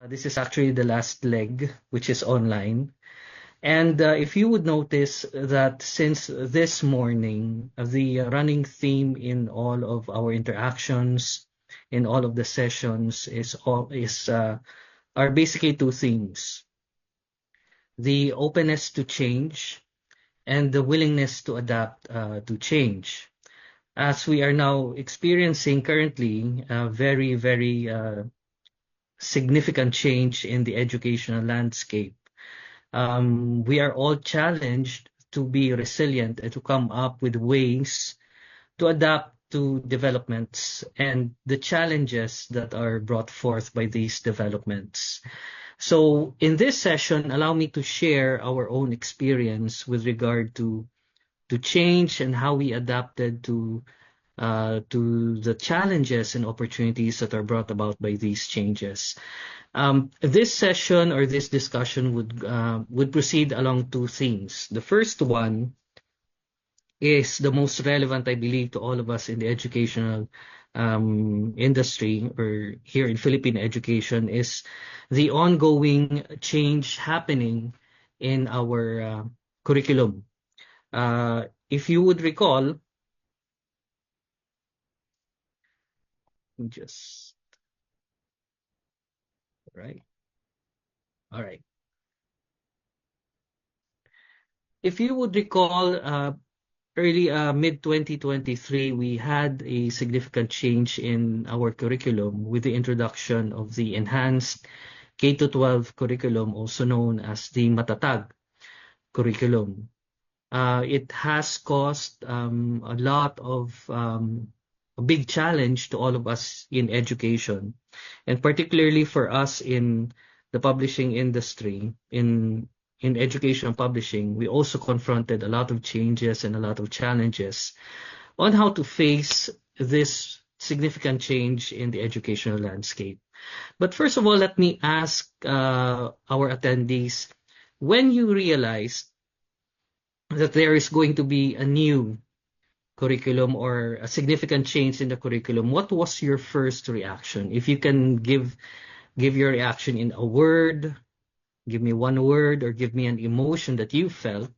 This is actually the last leg, which is online. And if you would notice that since this morning, the running theme in all of our interactions, in all of the sessions, are basically two themes: the openness to change and the willingness to adapt to change. As we are now experiencing currently a very, very significant change in the educational landscape. We are all challenged to be resilient and to come up with ways to adapt to developments and the challenges that are brought forth by these developments. So in this session, allow me to share our own experience with regard to change and how we adapted to the challenges and opportunities that are brought about by these changes. This session or this discussion would proceed along two themes. The first one is the most relevant, I believe, to all of us in the educational industry or here in Philippine education, is the ongoing change happening in our curriculum. If you would recall, just right. All right. If you would recall, early mid 2023, we had a significant change in our curriculum with the introduction of the enhanced K-12 curriculum, also known as the Matatag curriculum. It has caused a lot of a big challenge to all of us in education, and particularly for us in the publishing industry, in education publishing. We also confronted a lot of changes and a lot of challenges on how to face this significant change in the educational landscape. But first of all, let me ask our attendees, when you realized that there is going to be a new curriculum or a significant change in the curriculum, what was your first reaction? If you can give your reaction in a word, give me one word, or give me an emotion that you felt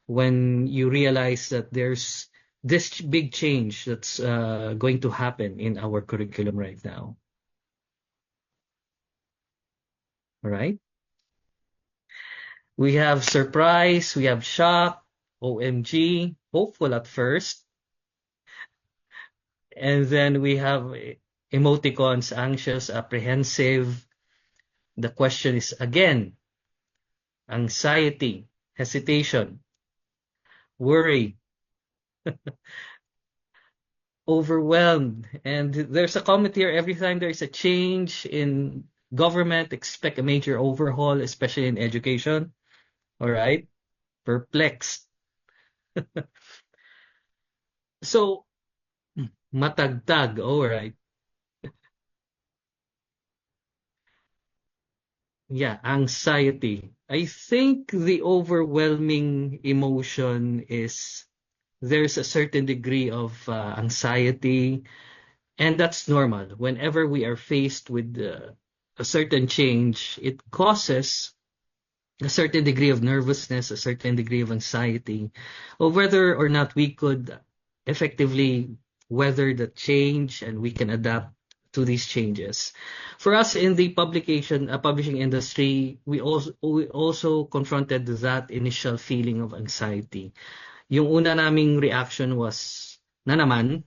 when you realize that there's this big change that's going to happen in our curriculum right now. All right. We have surprise, we have shock, OMG, hopeful at first. And then we have emoticons, anxious, apprehensive. The question is again, anxiety, hesitation, worry, overwhelmed. And there's a comment here: every time there's a change in government, expect a major overhaul, especially in education. All right. Perplexed. So, matagtag. All right. Yeah, anxiety. I think the overwhelming emotion is there's a certain degree of anxiety, and that's normal. Whenever we are faced with a certain change, it causes a certain degree of nervousness, a certain degree of anxiety, or whether or not we could effectively weather the change and we can adapt to these changes. For us in the publishing industry, we also confronted that initial feeling of anxiety. Yung una naming reaction was, na naman,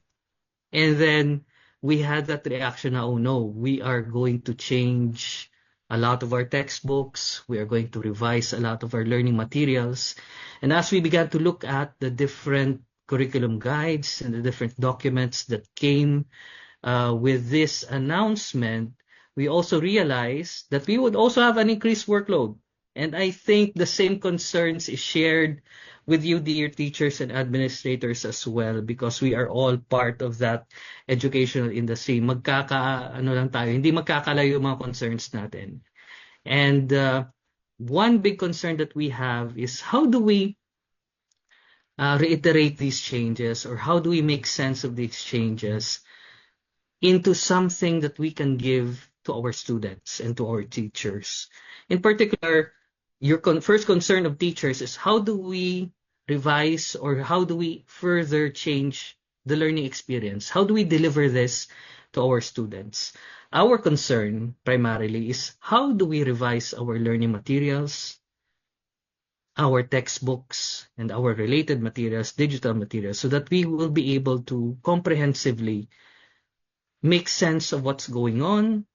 and then we had that reaction na, oh no, we are going to change a lot of our textbooks. We are going to revise a lot of our learning materials. And as we began to look at the different curriculum guides and the different documents that came with this announcement, we also realized that we would also have an increased workload. And I think the same concerns is shared with you, dear teachers and administrators as well, because we are all part of that educational industry. Ano lang tayo, hindi magkakalayo yung mga concerns natin. And one big concern that we have is, how do we reiterate these changes, or how do we make sense of these changes into something that we can give to our students and to our teachers. In particular, your first concern of teachers is how do we revise or how do we further change the learning experience? How do we deliver this to our students? Our concern primarily is how do we revise our learning materials, our textbooks, and our related materials, digital materials, so that we will be able to comprehensively make sense of what's going on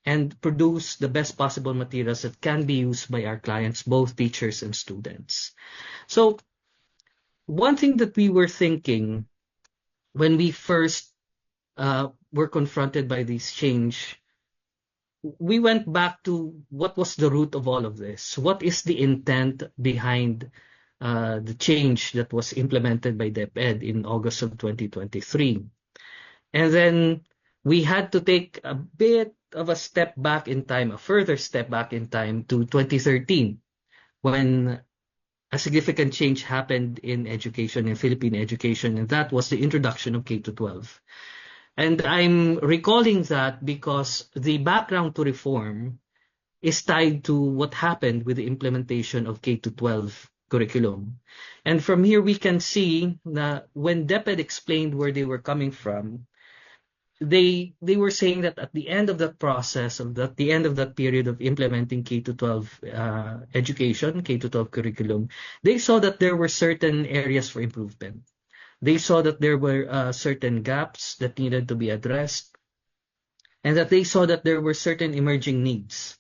and produce the best possible materials that can be used by our clients, both teachers and students. So one thing that we were thinking when we first were confronted by this change, we went back to what was the root of all of this? What is the intent behind the change that was implemented by DepEd in August of 2023? And then we had to take a bit of a step back in time, a further step back in time to 2013, when a significant change happened in education, in Philippine education, and that was the introduction of K-12. And I'm recalling that because the background to reform is tied to what happened with the implementation of K-12 curriculum. And from here, we can see that when DepEd explained where they were coming from, they were saying that at the end of that process, at the end of that period of implementing K-12 education, K-12 curriculum, they saw that there were certain areas for improvement. They saw that there were certain gaps that needed to be addressed, and that they saw that there were certain emerging needs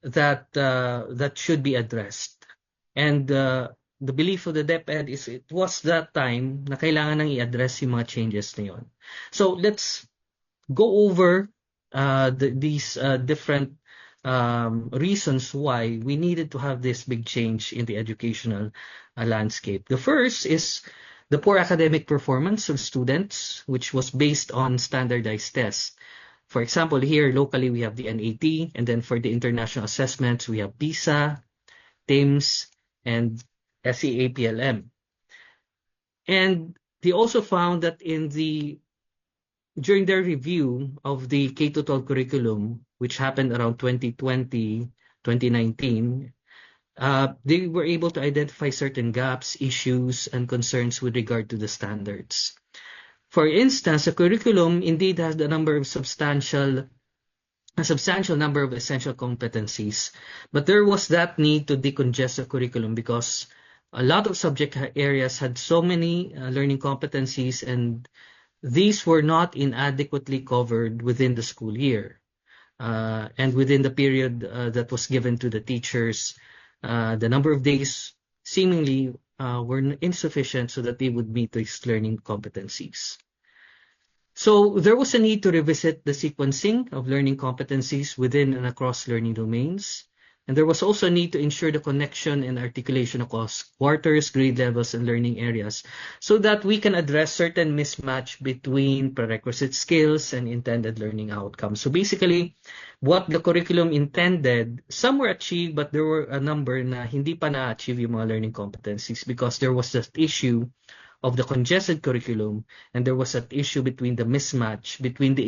that should be addressed. And the belief of the DepEd is it was that time na kailangan nang i-address yung mga changes na yun. So let's go over these different reasons why we needed to have this big change in the educational landscape. The first is the poor academic performance of students, which was based on standardized tests. For example, here locally we have the NAT, and then for the international assessments we have PISA, TIMSS, and SEAPLM. And they also found that during their review of the K-12 curriculum, which happened around 2020, 2019, they were able to identify certain gaps, issues, and concerns with regard to the standards. For instance, the curriculum indeed has a substantial number of essential competencies, but there was that need to decongest the curriculum because a lot of subject areas had so many learning competencies, and these were not inadequately covered within the school year and within the period that was given to the teachers. The number of days seemingly were insufficient so that they would meet these learning competencies. So there was a need to revisit the sequencing of learning competencies within and across learning domains. And there was also a need to ensure the connection and articulation across quarters, grade levels, and learning areas so that we can address certain mismatch between prerequisite skills and intended learning outcomes. So basically, what the curriculum intended, some were achieved, but there were a number na hindi pa na-achieve yung mga learning competencies because there was that issue of the congested curriculum, and there was that issue between the mismatch between the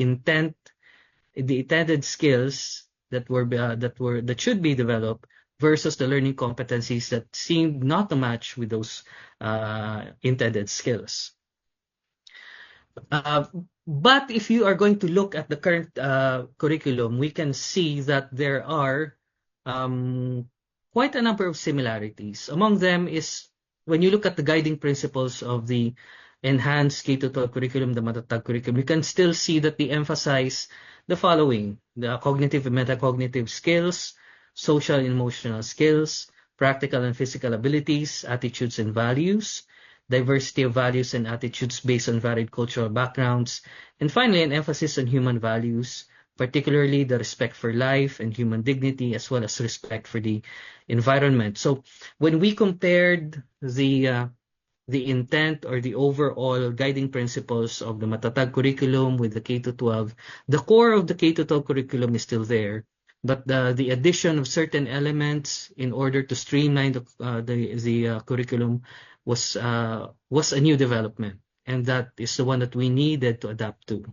intended skills that should be developed versus the learning competencies that seemed not to match with those intended skills. But if you are going to look at the current curriculum, we can see that there are quite a number of similarities. Among them is when you look at the guiding principles of the enhanced K-12 curriculum, the Matatag curriculum, you can still see that they emphasize the following: the cognitive and metacognitive skills, social and emotional skills, practical and physical abilities, attitudes and values, diversity of values and attitudes based on varied cultural backgrounds, and finally, an emphasis on human values, particularly the respect for life and human dignity, as well as respect for the environment. So when we compared the intent or the overall guiding principles of the Matatag curriculum with the K-12, the core of the K-12 curriculum is still there, but the addition of certain elements in order to streamline the curriculum was a new development, and that is the one that we needed to adapt to.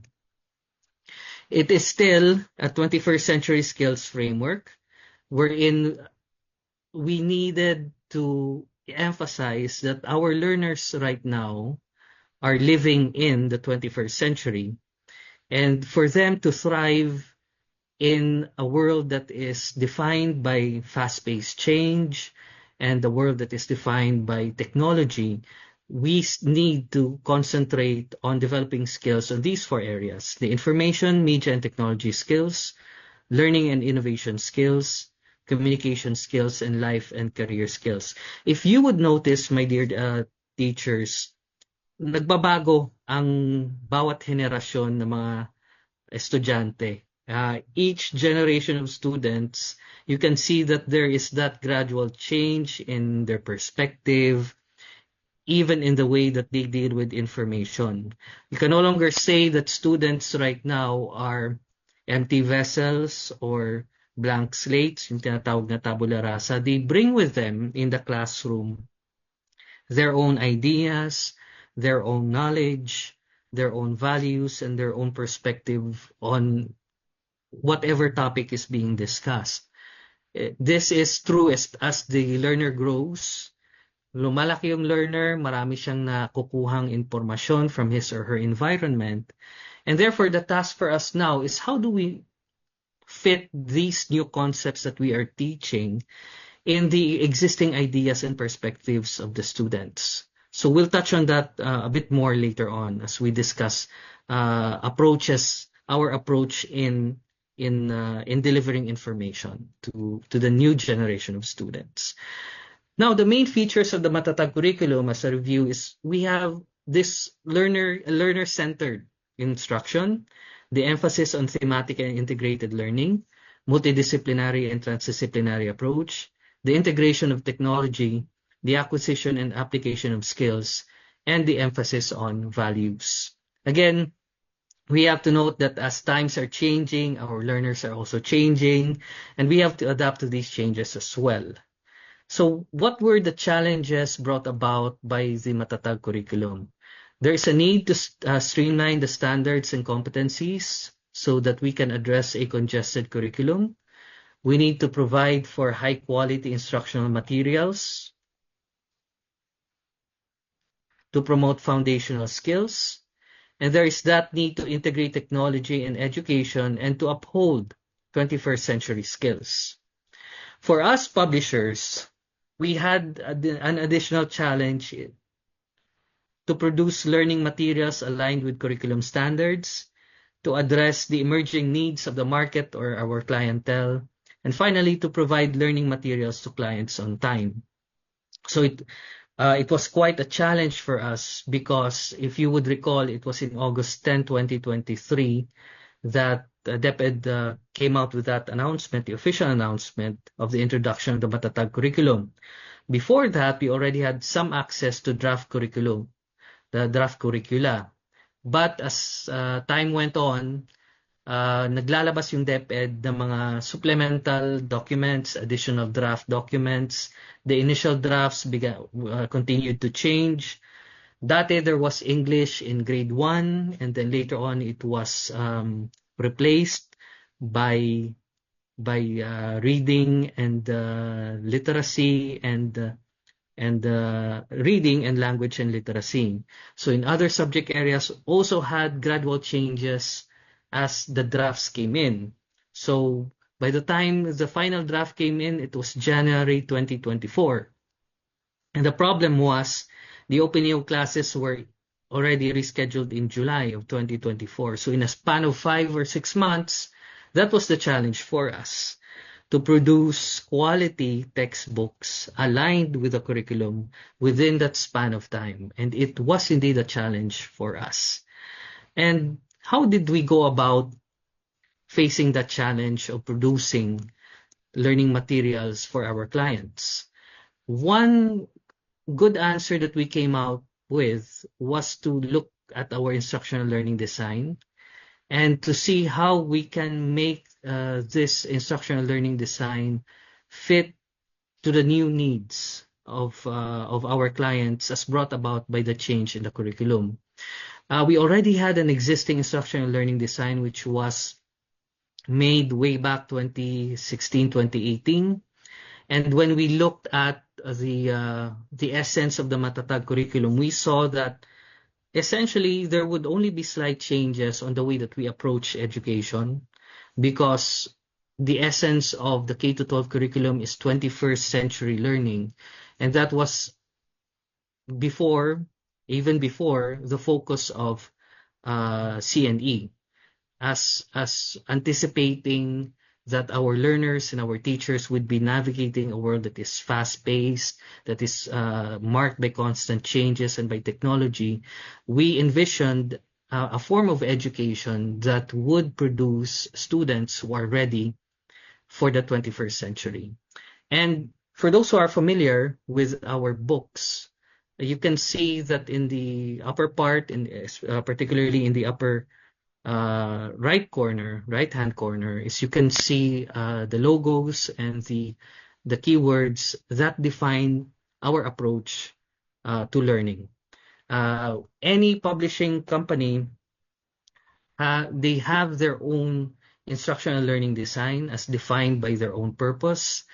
It is still a 21st century skills framework wherein we needed to emphasize that our learners right now are living in the 21st century. And for them to thrive in a world that is defined by fast-paced change and the world that is defined by technology, we need to concentrate on developing skills on these four areas: the information, media, and technology skills, learning and innovation skills, communication skills, and life and career skills. If you would notice, my dear teachers, nagbabago ang bawat henerasyon ng mga estudyante. Each generation of students, you can see that there is that gradual change in their perspective, even in the way that they deal with information. You can no longer say that students right now are empty vessels or blank slates, yung tinatawag na tabula rasa. They bring with them in the classroom their own ideas, their own knowledge, their own values, and their own perspective on whatever topic is being discussed. This is true as the learner grows. Lumalaki yung learner, marami siyang nakukuhang informasyon from his or her environment. And therefore, the task for us now is how do we fit these new concepts that we are teaching in the existing ideas and perspectives of the students. So we'll touch on that a bit more later on as we discuss our approach in delivering information to the new generation of students. Now, the main features of the Matatag curriculum as a review is we have this learner-centered instruction, the emphasis on thematic and integrated learning, multidisciplinary and transdisciplinary approach, the integration of technology, the acquisition and application of skills, and the emphasis on values. Again, we have to note that as times are changing, our learners are also changing, and we have to adapt to these changes as well. So what were the challenges brought about by the Matatag curriculum? There is a need to streamline the standards and competencies so that we can address a congested curriculum. We need to provide for high-quality instructional materials to promote foundational skills. And there is that need to integrate technology and education and to uphold 21st century skills. For us publishers, we had an additional challenge to produce learning materials aligned with curriculum standards, to address the emerging needs of the market or our clientele, and finally, to provide learning materials to clients on time. So it was quite a challenge for us because if you would recall, it was in August 10, 2023 that DepEd came out with that announcement, the official announcement of the introduction of the Matatag curriculum. Before that, we already had some access to draft curriculum, the draft curricula. But as time went on, naglalabas yung DepEd ng mga supplemental documents, additional draft documents. The initial drafts continued to change. Dati there was English in grade 1, and then later on it was replaced by reading and literacy and reading and language and literacy. So in other subject areas also had gradual changes as the drafts came in. So by the time the final draft came in, it was January 2024. And the problem was the opening of classes were already rescheduled in July of 2024. So in a span of 5 or 6 months, that was the challenge for us, to produce quality textbooks aligned with the curriculum within that span of time. And it was indeed a challenge for us. And how did we go about facing that challenge of producing learning materials for our clients? One good answer that we came out with was to look at our instructional learning design and to see how we can make this instructional learning design fit to the new needs of our clients as brought about by the change in the curriculum. We already had an existing instructional learning design, which was made way back 2016, 2018. And when we looked at the essence of the Matatag curriculum, we saw that essentially there would only be slight changes on the way that we approach education, because the essence of the K-12 curriculum is 21st century learning. And that was before, even before the focus of CNE, as anticipating that our learners and our teachers would be navigating a world that is fast-paced, that is marked by constant changes and by technology. We envisioned a form of education that would produce students who are ready for the 21st century. And for those who are familiar with our books, you can see that in the upper part, particularly in the upper right-hand corner, is you can see the logos and the keywords that define our approach to learning. Any publishing company, they have their own instructional learning design as defined by their own purpose,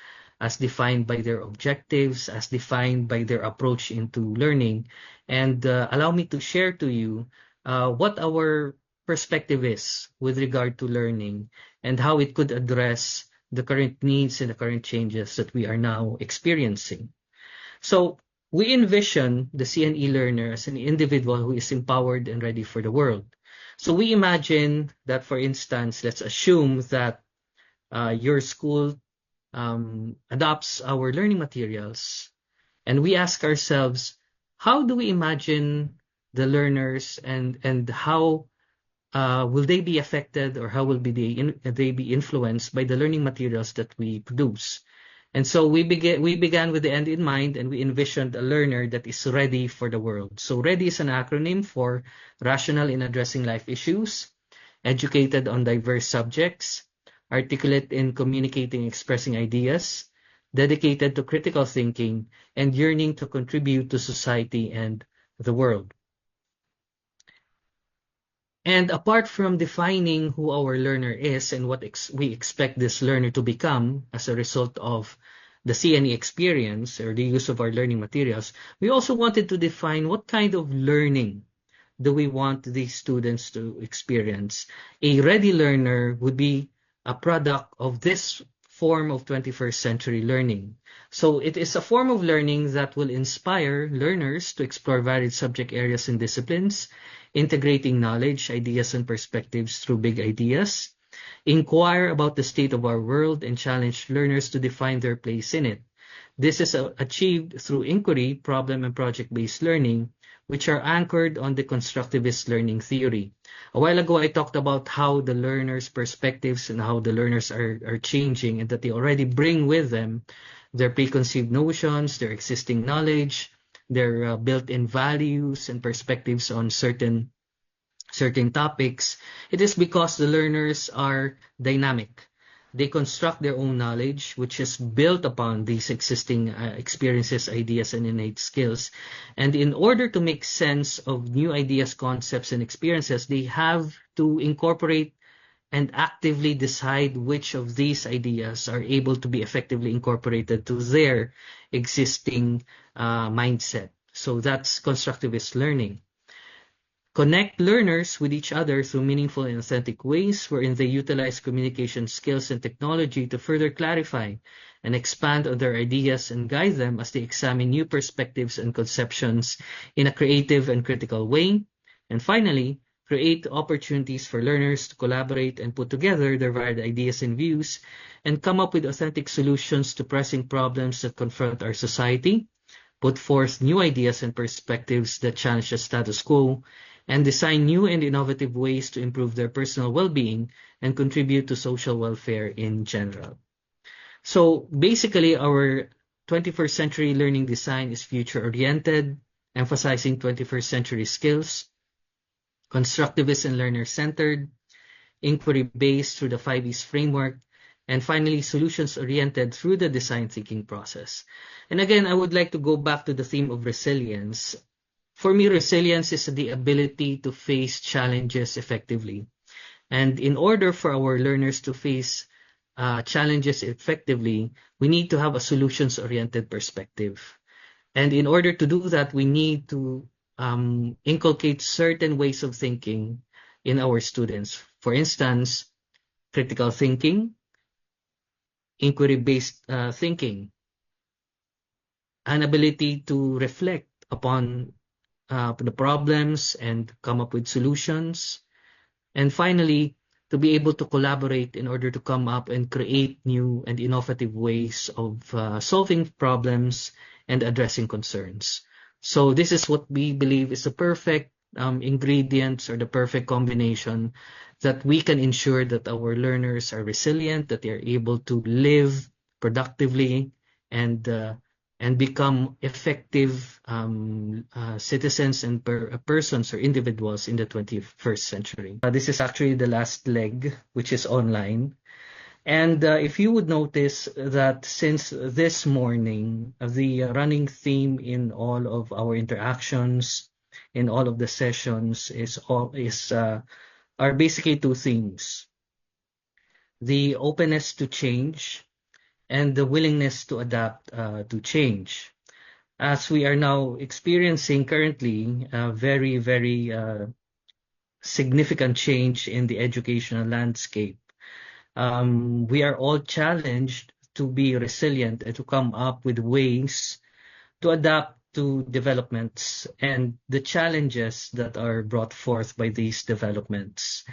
as defined by their objectives, as defined by their approach into learning. And allow me to share to you what our perspective is with regard to learning and how it could address the current needs and the current changes that we are now experiencing. So we envision the CNE learner as an individual who is empowered and ready for the world. So we imagine that, for instance, let's assume that your school adopts our learning materials, and we ask ourselves, how do we imagine the learners, and how will they be affected, or how will they be influenced by the learning materials that we produce? And so we began with the end in mind, and we envisioned a learner that is ready for the world. So READY is an acronym for Rational in Addressing Life Issues, Educated on Diverse Subjects, Articulate in Communicating, Expressing Ideas, Dedicated to Critical Thinking, and Yearning to Contribute to Society and the World. And apart from defining who our learner is and what we expect this learner to become as a result of the CNE experience or the use of our learning materials, we also wanted to define what kind of learning do we want these students to experience. A ready learner would be a product of this form of 21st century learning. So it is a form of learning that will inspire learners to explore varied subject areas and disciplines, integrating knowledge, ideas, and perspectives through big ideas, inquire about the state of our world, and challenge learners to define their place in it. This is achieved through inquiry, problem, and project-based learning, which are anchored on the constructivist learning theory. A while ago, I talked about how the learners' perspectives and how the learners are changing, and that they already bring with them their preconceived notions, their existing knowledge, their built-in values and perspectives on certain topics. It is because the learners are dynamic. They construct their own knowledge, which is built upon these existing experiences, ideas, and innate skills. And in order to make sense of new ideas, concepts, and experiences, they have to incorporate and actively decide which of these ideas are able to be effectively incorporated to their existing mindset. So that's constructivist learning. Connect learners with each other through meaningful and authentic ways wherein they utilize communication skills and technology to further clarify and expand on their ideas and guide them as they examine new perspectives and conceptions in a creative and critical way. And finally, create opportunities for learners to collaborate and put together their varied ideas and views and come up with authentic solutions to pressing problems that confront our society, put forth new ideas and perspectives that challenge the status quo, and design new and innovative ways to improve their personal well-being and contribute to social welfare in general. So basically, our 21st century learning design is future-oriented, emphasizing 21st century skills, constructivist and learner-centered, inquiry-based through the 5Es framework, and finally, solutions-oriented through the design thinking process. And again, I would like to go back to the theme of resilience. For me, resilience is the ability to face challenges effectively. And in order for our learners to face challenges effectively, we need to have a solutions-oriented perspective. And in order to do that, we need to inculcate certain ways of thinking in our students. For instance, critical thinking, inquiry-based thinking, an ability to reflect upon the problems and come up with solutions. And finally, to be able to collaborate in order to come up and create new and innovative ways of solving problems and addressing concerns. So this is what we believe is the perfect ingredients or the perfect combination that we can ensure that our learners are resilient, that they are able to live productively and become effective citizens and persons or individuals in the 21st century. This is actually the last leg, which is online. And if you would notice that since this morning, the running theme in all of our interactions, in all of the sessions are basically two themes: the openness to change and the willingness to adapt to change. As we are now experiencing currently a very, very significant change in the educational landscape, we are all challenged to be resilient and to come up with ways to adapt to developments and the challenges that are brought forth by these developments.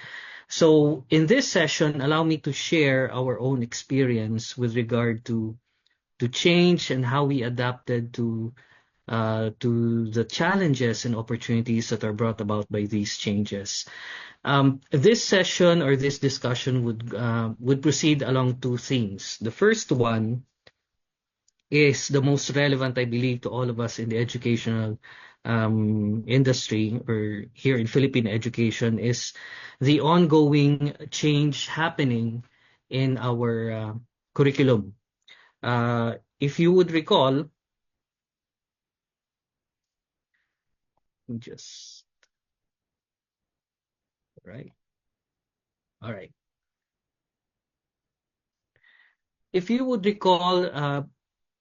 So in this session, allow me to share our own experience with regard to change and how we adapted to the challenges and opportunities that are brought about by these changes. This session or this discussion would proceed along two themes. The first one is the most relevant, I believe, to all of us in the educational industry or here in Philippine education, is the ongoing change happening in our curriculum. If you would recall, just right. All right. If you would recall,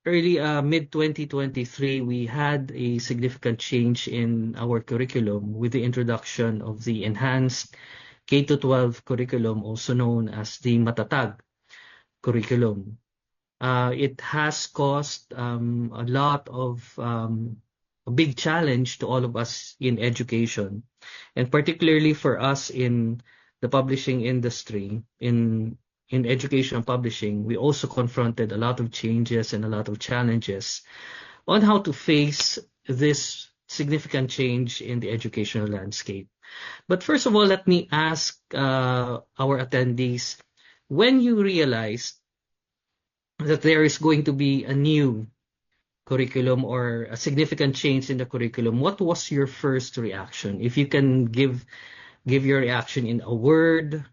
early mid 2023, we had a significant change in our curriculum with the introduction of the enhanced K-12 curriculum, also known as the Matatag curriculum. It has caused a lot of a big challenge to all of us in education, and particularly for us in the publishing industry, in educational publishing. We also confronted a lot of changes and a lot of challenges on how to face this significant change in the educational landscape. But first of all, let me ask our attendees, when you realized that there is going to be a new curriculum or a significant change in the curriculum, what was your first reaction? If you can give your reaction in a word,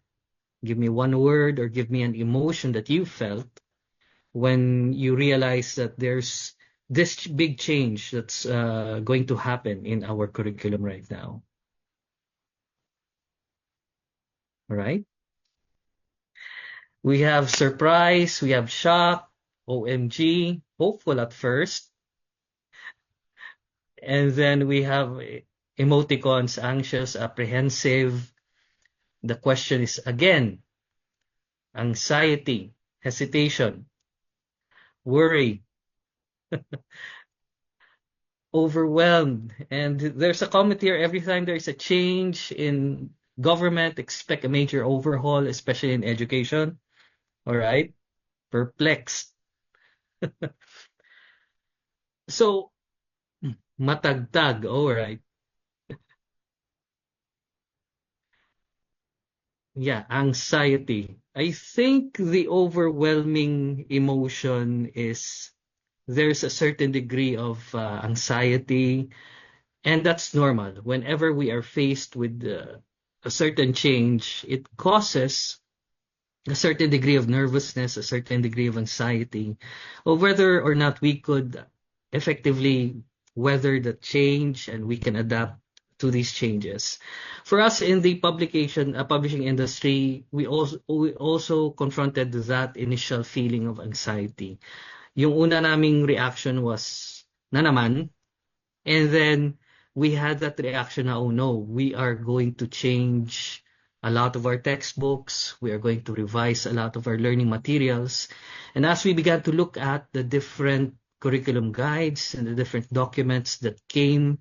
give me one word, or give me an emotion that you felt when you realize that there's this big change that's going to happen in our curriculum right now. All right? We have surprise, we have shock, OMG, hopeful at first, and then we have emoticons, anxious, apprehensive. The question is again, anxiety, hesitation, worry, overwhelmed. And there's a comment here: every time there's a change in government, expect a major overhaul, especially in education. All right? Perplexed. So, matagtag. All right. Yeah, anxiety. I think the overwhelming emotion is there's a certain degree of anxiety, and that's normal. Whenever we are faced with a certain change, it causes a certain degree of nervousness, a certain degree of anxiety, or whether or not we could effectively weather the change and we can adapt to these changes. For us in the publishing industry, we also confronted that initial feeling of anxiety. Yung una naming reaction was, na naman, and then we had that reaction na, oh no, we are going to change a lot of our textbooks. We are going to revise a lot of our learning materials. And as we began to look at the different curriculum guides and the different documents that came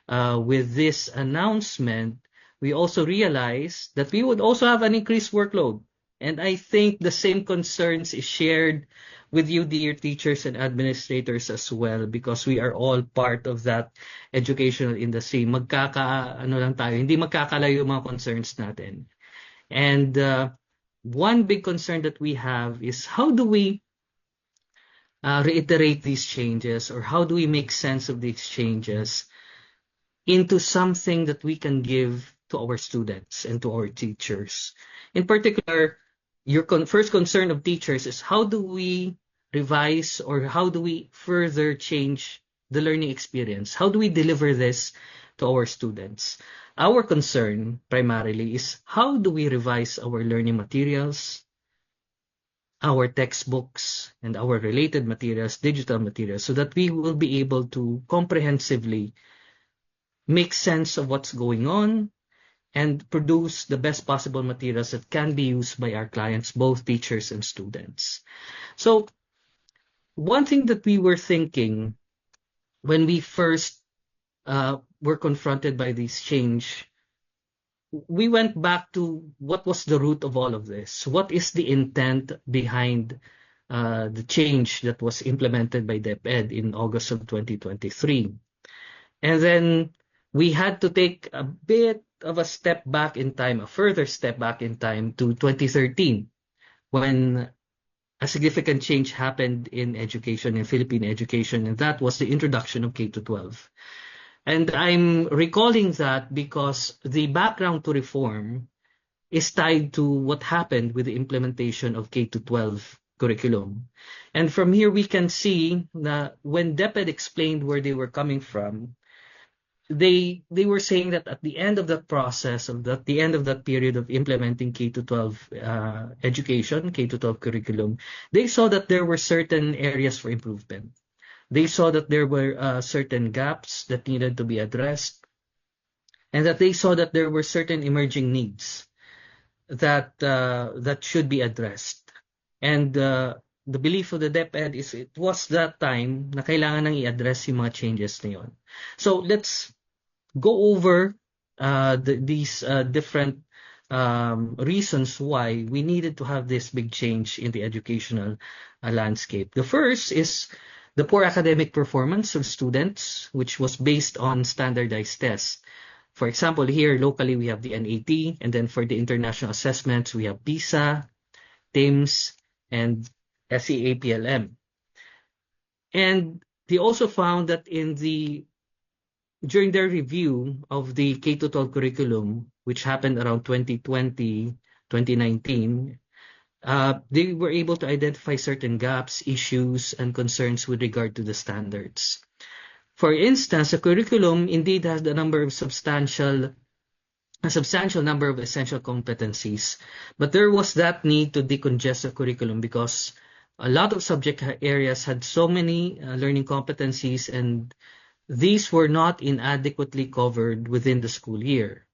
with this announcement, we also realized that we would also have an increased workload. And I think the same concerns is shared with you, dear teachers and administrators as well, because we are all part of that educational industry. Ano lang tayo, hindi magkakalayo yung mga concerns natin. And one big concern that we have is how do we reiterate these changes, or how do we make sense of these changes into something that we can give to our students and to our teachers. In particular, your first concern of teachers is how do we revise or how do we further change the learning experience? How do we deliver this to our students? Our concern primarily is how do we revise our learning materials, our textbooks, and our related materials, digital materials, so that we will be able to comprehensively make sense of what's going on and produce the best possible materials that can be used by our clients, both teachers and students. So one thing that we were thinking when we first were confronted by this change, we went back to what was the root of all of this. What is the intent behind the change that was implemented by DepEd in August of 2023? And then we had to take a bit of a step back in time, a further step back in time to 2013, when a significant change happened in education, in Philippine education, and that was the introduction of K-12. And I'm recalling that because the background to reform is tied to what happened with the implementation of K-12 curriculum. And from here, we can see that when DepEd explained where they were coming from, they were saying that at the end of that process, at the end of that period of implementing K-12 education, K-12 curriculum, they saw that there were certain areas for improvement. They saw that there were certain gaps that needed to be addressed, and that they saw that there were certain emerging needs that should be addressed. And the belief of the DepEd is it was that time na kailangan nang i-address yung mga changes na yun. So let's go over these different reasons why we needed to have this big change in the educational landscape. The first is the poor academic performance of students, which was based on standardized tests. For example, here locally we have the NAT, and then for the international assessments we have PISA, TIMSS, and SEAPLM. And they also found that during their review of the K-12 curriculum, which happened around 2020, 2019, they were able to identify certain gaps, issues, and concerns with regard to the standards. For instance, the curriculum indeed has a substantial number of essential competencies, but there was that need to decongest the curriculum because a lot of subject areas had so many learning competencies, and these were not inadequately covered within the school year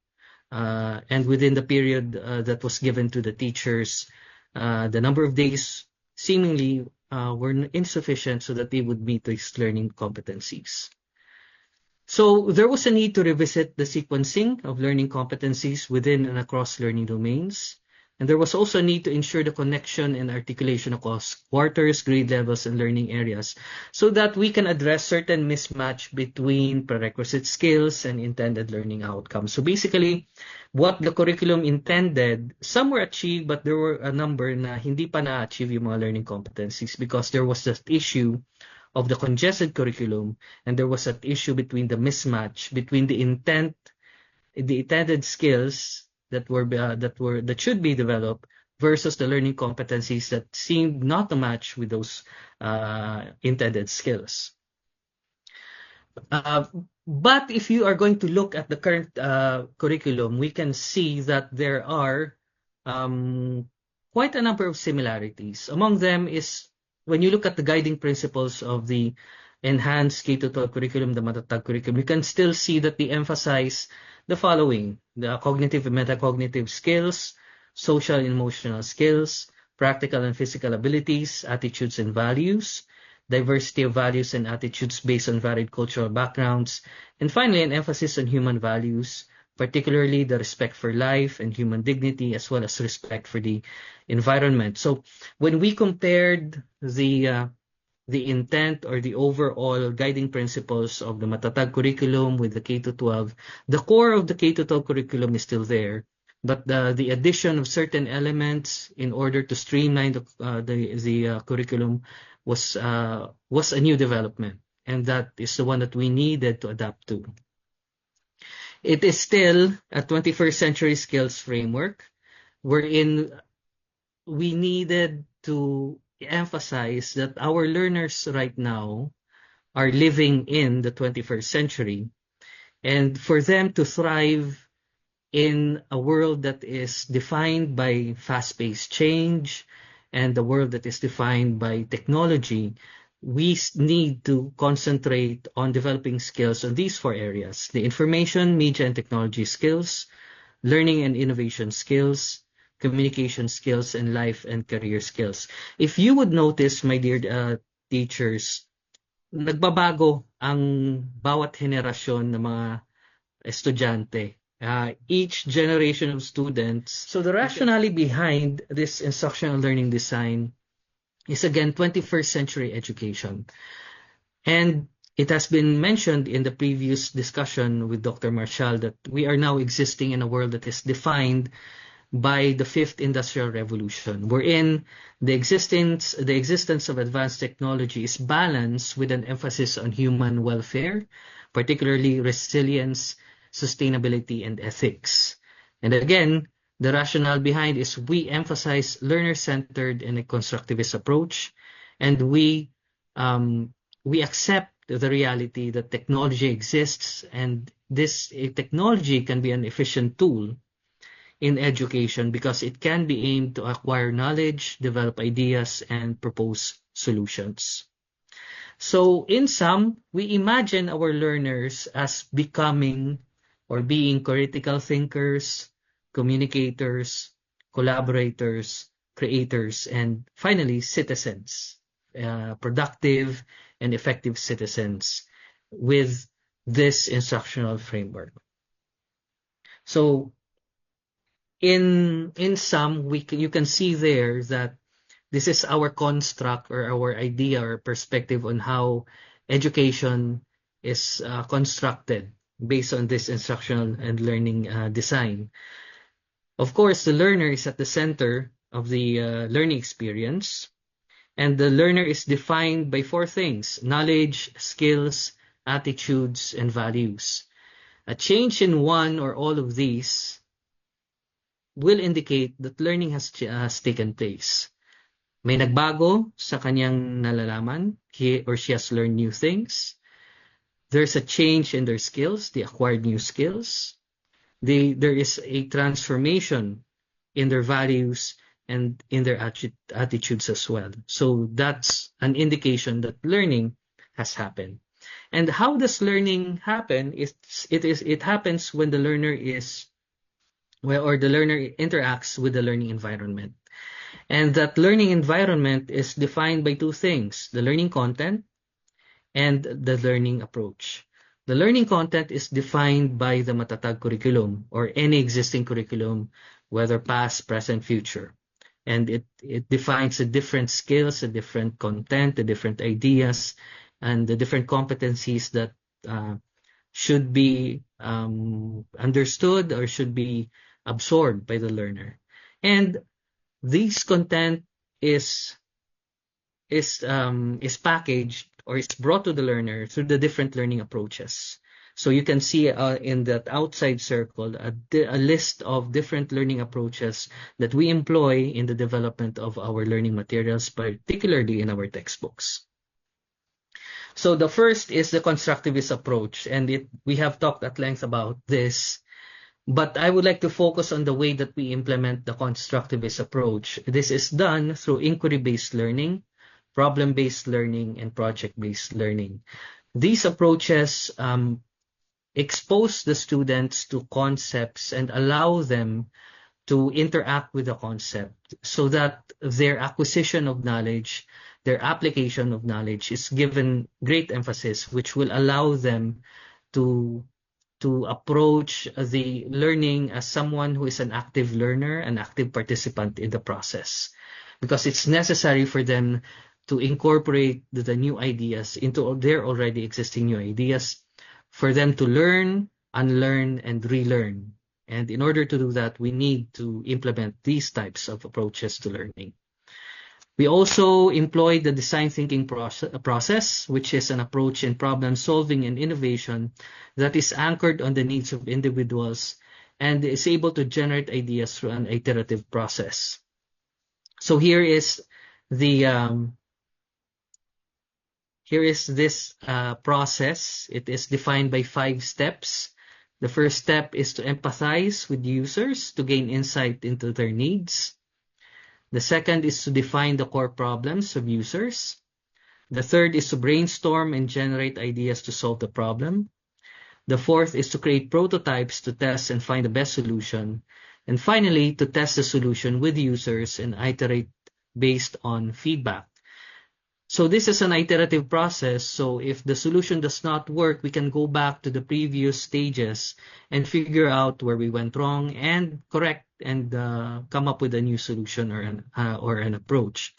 and within the period that was given to the teachers. The number of days seemingly were insufficient so that they would meet these learning competencies. So there was a need to revisit the sequencing of learning competencies within and across learning domains. And there was also a need to ensure the connection and articulation across quarters, grade levels, and learning areas so that we can address certain mismatch between prerequisite skills and intended learning outcomes. So basically, what the curriculum intended, some were achieved, but there were a number na hindi pa na-achieve yung mga learning competencies because there was that issue of the congested curriculum, and there was that issue between the mismatch between the intended skills that should be developed versus the learning competencies that seemed not to match with those intended skills. But if you are going to look at the current curriculum, we can see that there are um, quite a number of similarities. Among them is when you look at the guiding principles of the enhanced K-12 curriculum, the Matatag curriculum, you can still see that they emphasize the following: the cognitive and metacognitive skills, social and emotional skills, practical and physical abilities, attitudes and values, diversity of values and attitudes based on varied cultural backgrounds, and finally, an emphasis on human values, particularly the respect for life and human dignity, as well as respect for the environment. So when we compared the intent or the overall guiding principles of the Matatag curriculum with the K-12, the core of the K-12 curriculum is still there, but the addition of certain elements in order to streamline the curriculum was a new development, and that is the one that we needed to adapt to. It is still a 21st century skills framework wherein we needed to emphasize that our learners right now are living in the 21st century, and for them to thrive in a world that is defined by fast-paced change and a world that is defined by technology, we need to concentrate on developing skills on these four areas: the information, media, and technology skills, learning and innovation skills, communication skills, and life and career skills. If you would notice, my dear teachers, nagbabago ang bawat henerasyon ng mga estudyante. Each generation of students. So the rationale behind this instructional learning design is, again, 21st century education. And it has been mentioned in the previous discussion with Dr. Marshall that we are now existing in a world that is defined by the fifth industrial revolution, wherein the existence of advanced technology is balanced with an emphasis on human welfare, particularly resilience, sustainability, and ethics. And again, the rationale behind is we emphasize learner-centered and a constructivist approach, and we accept the reality that technology exists, and this technology can be an efficient tool in education because it can be aimed to acquire knowledge, develop ideas, and propose solutions. So in sum, we imagine our learners as becoming or being critical thinkers, communicators, collaborators, creators, and finally, citizens, productive and effective citizens with this instructional framework. So in sum, you can see there that this is our construct or our idea or perspective on how education is constructed based on this instructional and learning design. Of course, the learner is at the center of the learning experience, and the learner is defined by four things: knowledge, skills, attitudes, and values. A change in one or all of these will indicate that learning has taken place. May nagbago sa kanyang nalalaman. He or she has learned new things. There's a change in their skills. They acquired new skills. There is a transformation in their values and in their attitudes as well. So that's an indication that learning has happened. And how does learning happen? It happens when the learner the learner interacts with the learning environment. And that learning environment is defined by two things: the learning content and the learning approach. The learning content is defined by the Matatag curriculum or any existing curriculum, whether past, present, future. And it defines the different skills, the different content, the different ideas, and the different competencies that should be understood or should be absorbed by the learner. And this content is packaged or is brought to the learner through the different learning approaches. So you can see in that outside circle a list of different learning approaches that we employ in the development of our learning materials, particularly in our textbooks. So the first is the constructivist approach, and we have talked at length about this, but I would like to focus on the way that we implement the constructivist approach. This is done through inquiry-based learning, problem-based learning, and project-based learning. These approaches expose the students to concepts and allow them to interact with the concept so that their acquisition of knowledge, their application of knowledge is given great emphasis, which will allow them to approach the learning as someone who is an active learner, an active participant in the process, because it's necessary for them to incorporate the new ideas into their already existing new ideas, for them to learn, unlearn, and relearn. And in order to do that, we need to implement these types of approaches to learning. We also employ the design thinking process, which is an approach in problem solving and innovation that is anchored on the needs of individuals and is able to generate ideas through an iterative process. So here is this process. It is defined by 5 steps. The first step is to empathize with users to gain insight into their needs. The second is to define the core problems of users. The third is to brainstorm and generate ideas to solve the problem. The fourth is to create prototypes to test and find the best solution. And finally, to test the solution with users and iterate based on feedback. So this is an iterative process. So if the solution does not work, we can go back to the previous stages and figure out where we went wrong and correct and come up with a new solution or an approach.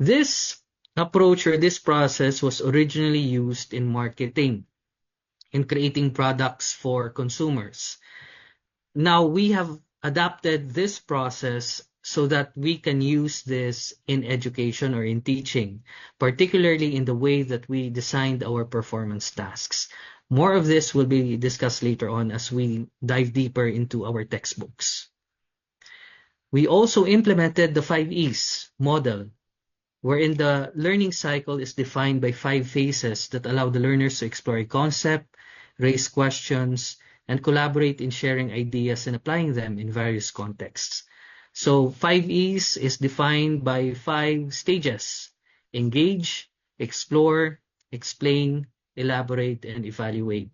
This approach or this process was originally used in marketing, in creating products for consumers. Now we have adapted this process so that we can use this in education or in teaching, particularly in the way that we designed our performance tasks. More of this will be discussed later on as we dive deeper into our textbooks. We also implemented the 5Es model, wherein the learning cycle is defined by 5 phases that allow the learners to explore a concept, raise questions, and collaborate in sharing ideas and applying them in various contexts. So 5Es is defined by 5 stages: engage, explore, explain, elaborate, and evaluate.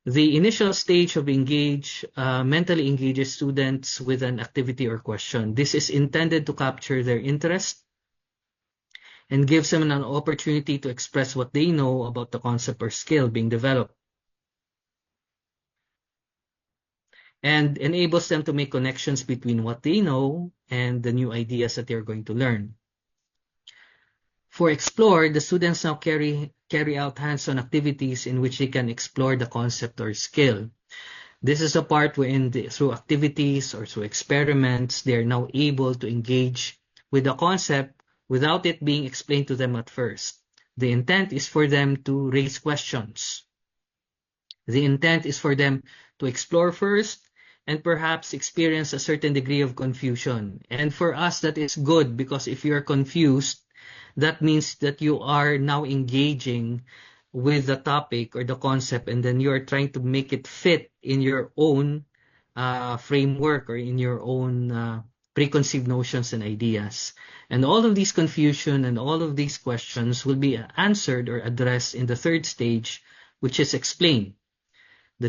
The initial stage of engage mentally engages students with an activity or question. This is intended to capture their interest and gives them an opportunity to express what they know about the concept or skill being developed, and enables them to make connections between what they know and the new ideas that they're going to learn. For explore, the students now carry out hands-on activities in which they can explore the concept or skill. This is a part wherein through activities or through experiments, they are now able to engage with the concept without it being explained to them at first. The intent is for them to raise questions. The intent is for them to explore first and perhaps experience a certain degree of confusion. And for us, that is good, because if you're confused, that means that you are now engaging with the topic or the concept, and then you're trying to make it fit in your own framework or in your own preconceived notions and ideas. And all of these confusion and all of these questions will be answered or addressed in the third stage, which is explain,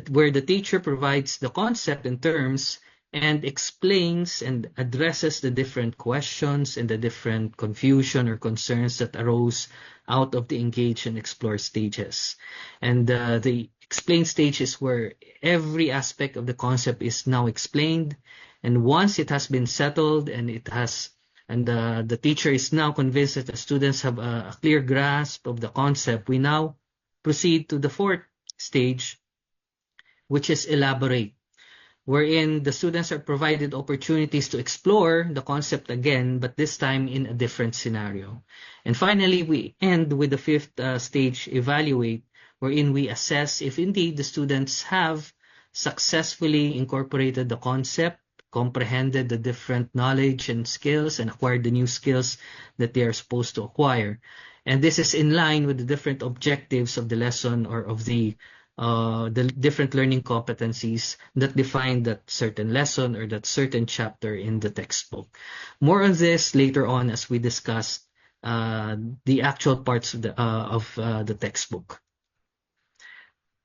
where the teacher provides the concept and terms and explains and addresses the different questions and the different confusion or concerns that arose out of the engage and explore stages. And the explain stage is where every aspect of the concept is now explained. And once it has been settled and the teacher is now convinced that the students have a clear grasp of the concept, we now proceed to the fourth stage, which is elaborate, wherein the students are provided opportunities to explore the concept again, but this time in a different scenario. And finally, we end with the fifth stage, evaluate, wherein we assess if indeed the students have successfully incorporated the concept, comprehended the different knowledge and skills, and acquired the new skills that they are supposed to acquire. And this is in line with the different objectives of the lesson or of the different learning competencies that define that certain lesson or that certain chapter in the textbook. More on this later on as we discuss the actual parts of the textbook.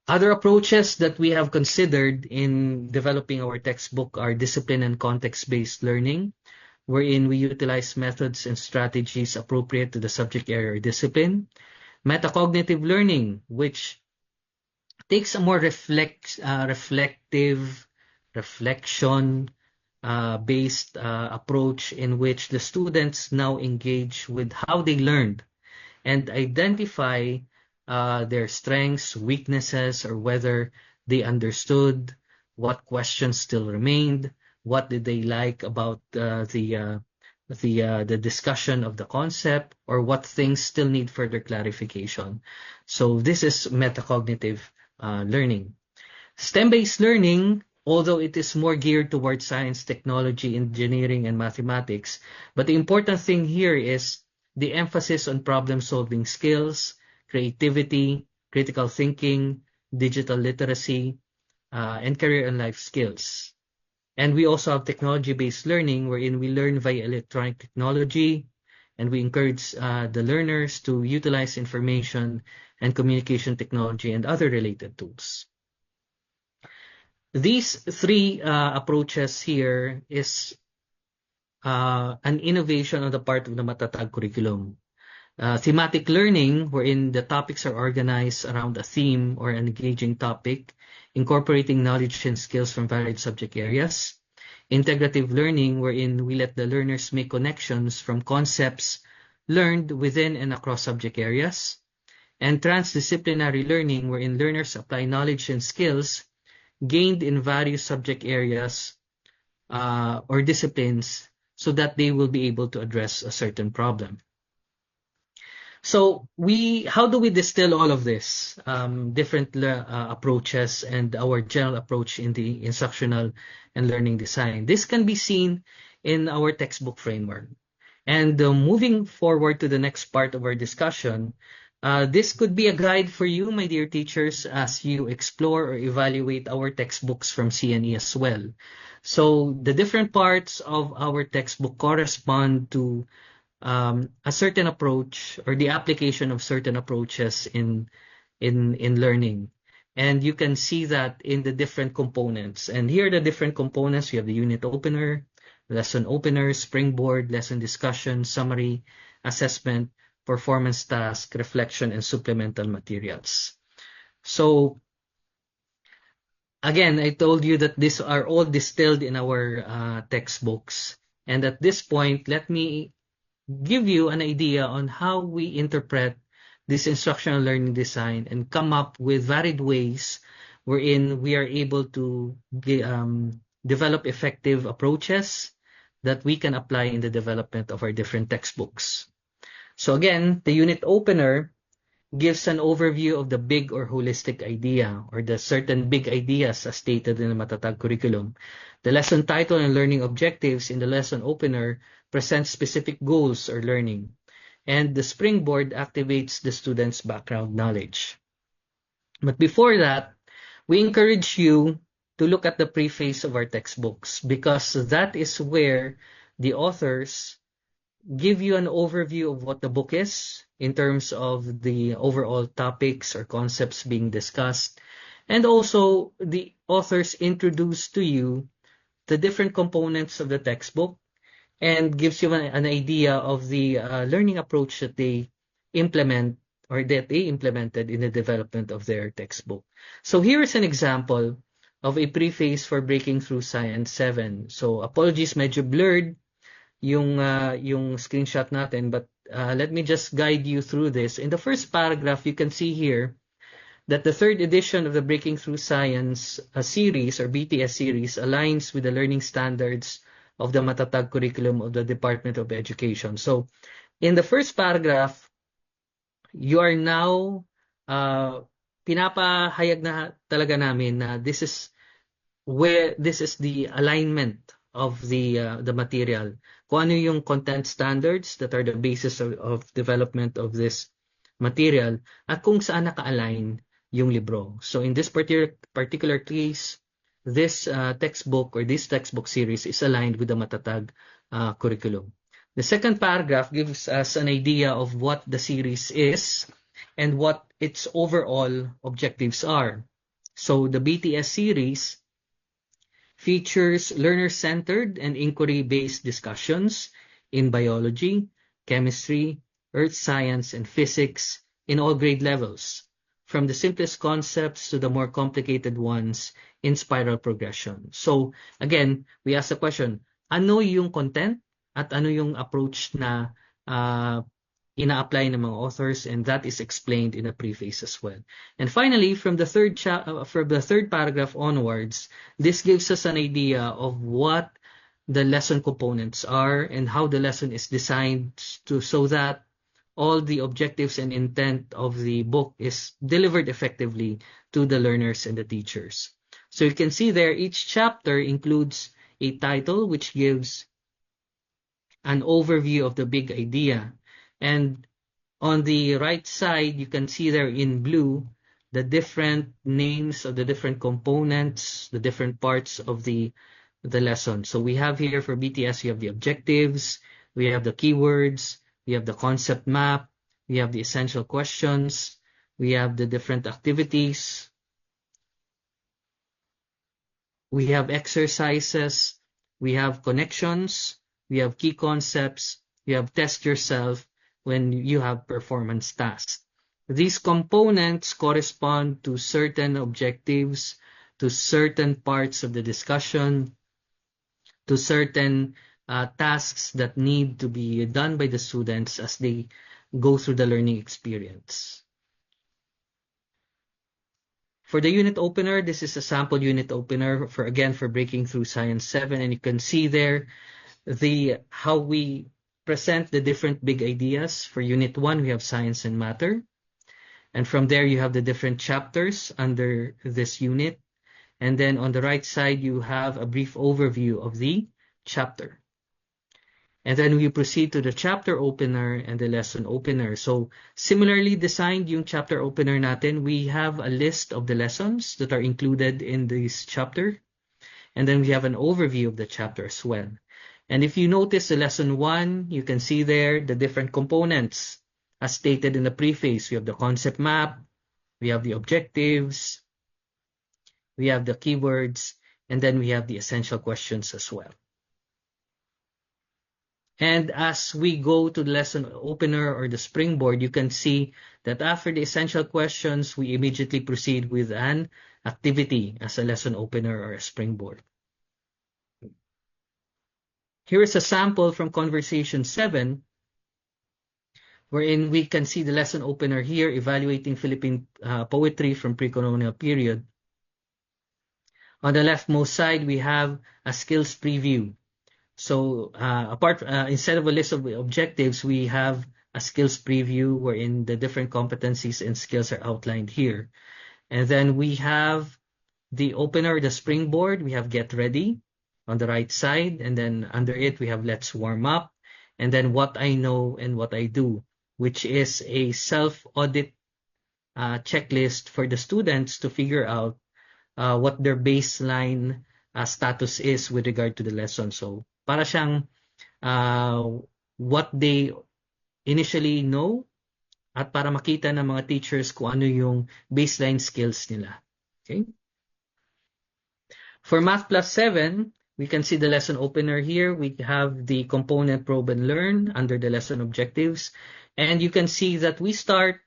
Other approaches that we have considered in developing our textbook are discipline and context-based learning, wherein we utilize methods and strategies appropriate to the subject area or discipline. Metacognitive learning, which takes a more reflective, reflection-based approach in which the students now engage with how they learned and identify their strengths, weaknesses, or whether they understood, what questions still remained, what did they like about the discussion of the concept, or what things still need further clarification. So this is metacognitive learning. STEM-based learning, although it is more geared towards science, technology, engineering, and mathematics, but the important thing here is the emphasis on problem-solving skills, creativity, critical thinking, digital literacy, and career and life skills. And we also have technology-based learning, wherein we learn via electronic technology, and we encourage the learners to utilize information and communication technology and other related tools. These three approaches here is an innovation on the part of the Matatag curriculum. Thematic learning, wherein the topics are organized around a theme or an engaging topic, incorporating knowledge and skills from varied subject areas. Integrative learning, wherein we let the learners make connections from concepts learned within and across subject areas. And transdisciplinary learning, wherein learners apply knowledge and skills gained in various subject areas or disciplines so that they will be able to address a certain problem. So how do we distill all of this, different approaches and our general approach in the instructional and learning design? This can be seen in our textbook framework. And moving forward to the next part of our discussion, this could be a guide for you, my dear teachers, as you explore or evaluate our textbooks from CNE as well. So the different parts of our textbook correspond to a certain approach or the application of certain approaches in learning. And you can see that in the different components. And here are the different components. You have the unit opener, lesson opener, springboard, lesson discussion, summary, assessment, performance task, reflection, and supplemental materials. So again, I told you that these are all distilled in our textbooks. And at this point, let me give you an idea on how we interpret this instructional learning design and come up with varied ways wherein we are able to develop effective approaches that we can apply in the development of our different textbooks. So again, the unit opener gives an overview of the big or holistic idea or the certain big ideas as stated in the Matatag curriculum. The lesson title and learning objectives in the lesson opener presents specific goals or learning. And the springboard activates the student's background knowledge. But before that, we encourage you to look at the preface of our textbooks because that is where the authors give you an overview of what the book is in terms of the overall topics or concepts being discussed. And also, the authors introduce to you the different components of the textbook and gives you an idea of the learning approach that they implement or that they implemented in the development of their textbook. So here is an example of a preface for Breaking Through Science 7. So apologies, medyo blurred yung screenshot natin, but let me just guide you through this. In the first paragraph, you can see here that the third edition of the Breaking Through Science series or BTS series aligns with the learning standards of the Matatag curriculum of the Department of Education. So in the first paragraph, you are now pinapahayag na talaga namin na this is the alignment of the material. Kung ano yung content standards that are the basis of development of this material at kung saan naka-align yung libro. So in this particular case, this textbook or this textbook series is aligned with the Matatag curriculum. The second paragraph gives us an idea of what the series is and what its overall objectives are. So the BTS series features learner-centered and inquiry-based discussions in biology, chemistry, earth science, and physics in all grade levels, from the simplest concepts to the more complicated ones in spiral progression. So again, we ask the question, ano yung content at ano yung approach na ina-apply ng mga authors, and that is explained in a preface as well. And finally, from the third paragraph onwards, this gives us an idea of what the lesson components are and how the lesson is designed so that all the objectives and intent of the book is delivered effectively to the learners and the teachers. So you can see there, each chapter includes a title which gives an overview of the big idea. And on the right side, you can see there in blue the different names of the different components, the different parts of the lesson. So we have here for BTS, we have the objectives, we have the keywords, we have the concept map, we have the essential questions, we have the different activities, we have exercises, we have connections, we have key concepts, we have test yourself when you have performance tasks. These components correspond to certain objectives, to certain parts of the discussion, to certain tasks that need to be done by the students as they go through the learning experience. For the unit opener, this is a sample unit opener for Breaking Through Science 7, and you can see there how we present the different big ideas. For Unit 1, we have Science and Matter. And from there, you have the different chapters under this unit. And then on the right side, you have a brief overview of the chapter. And then we proceed to the chapter opener and the lesson opener. So similarly designed yung chapter opener natin, we have a list of the lessons that are included in this chapter. And then we have an overview of the chapter as well. And if you notice the lesson 1, you can see there the different components as stated in the preface. We have the concept map, we have the objectives, we have the keywords, and then we have the essential questions as well. And as we go to the lesson opener or the springboard, you can see that after the essential questions, we immediately proceed with an activity as a lesson opener or a springboard. Here is a sample from Conversation 7, wherein we can see the lesson opener here, evaluating Philippine poetry from pre-colonial period. On the leftmost side, we have a skills preview. So instead of a list of objectives, we have a skills preview wherein the different competencies and skills are outlined here. And then we have the opener, the springboard, we have get ready on the right side, and then under it we have let's warm up, and then what I know and what I do, which is a self-audit checklist for the students to figure out what their baseline status is with regard to the lesson. So para siyang what they initially know at para makita ng mga teachers kung ano yung baseline skills nila. Okay? For Math Plus 7, we can see the lesson opener here. We have the component probe and learn under the lesson objectives. And you can see that we start,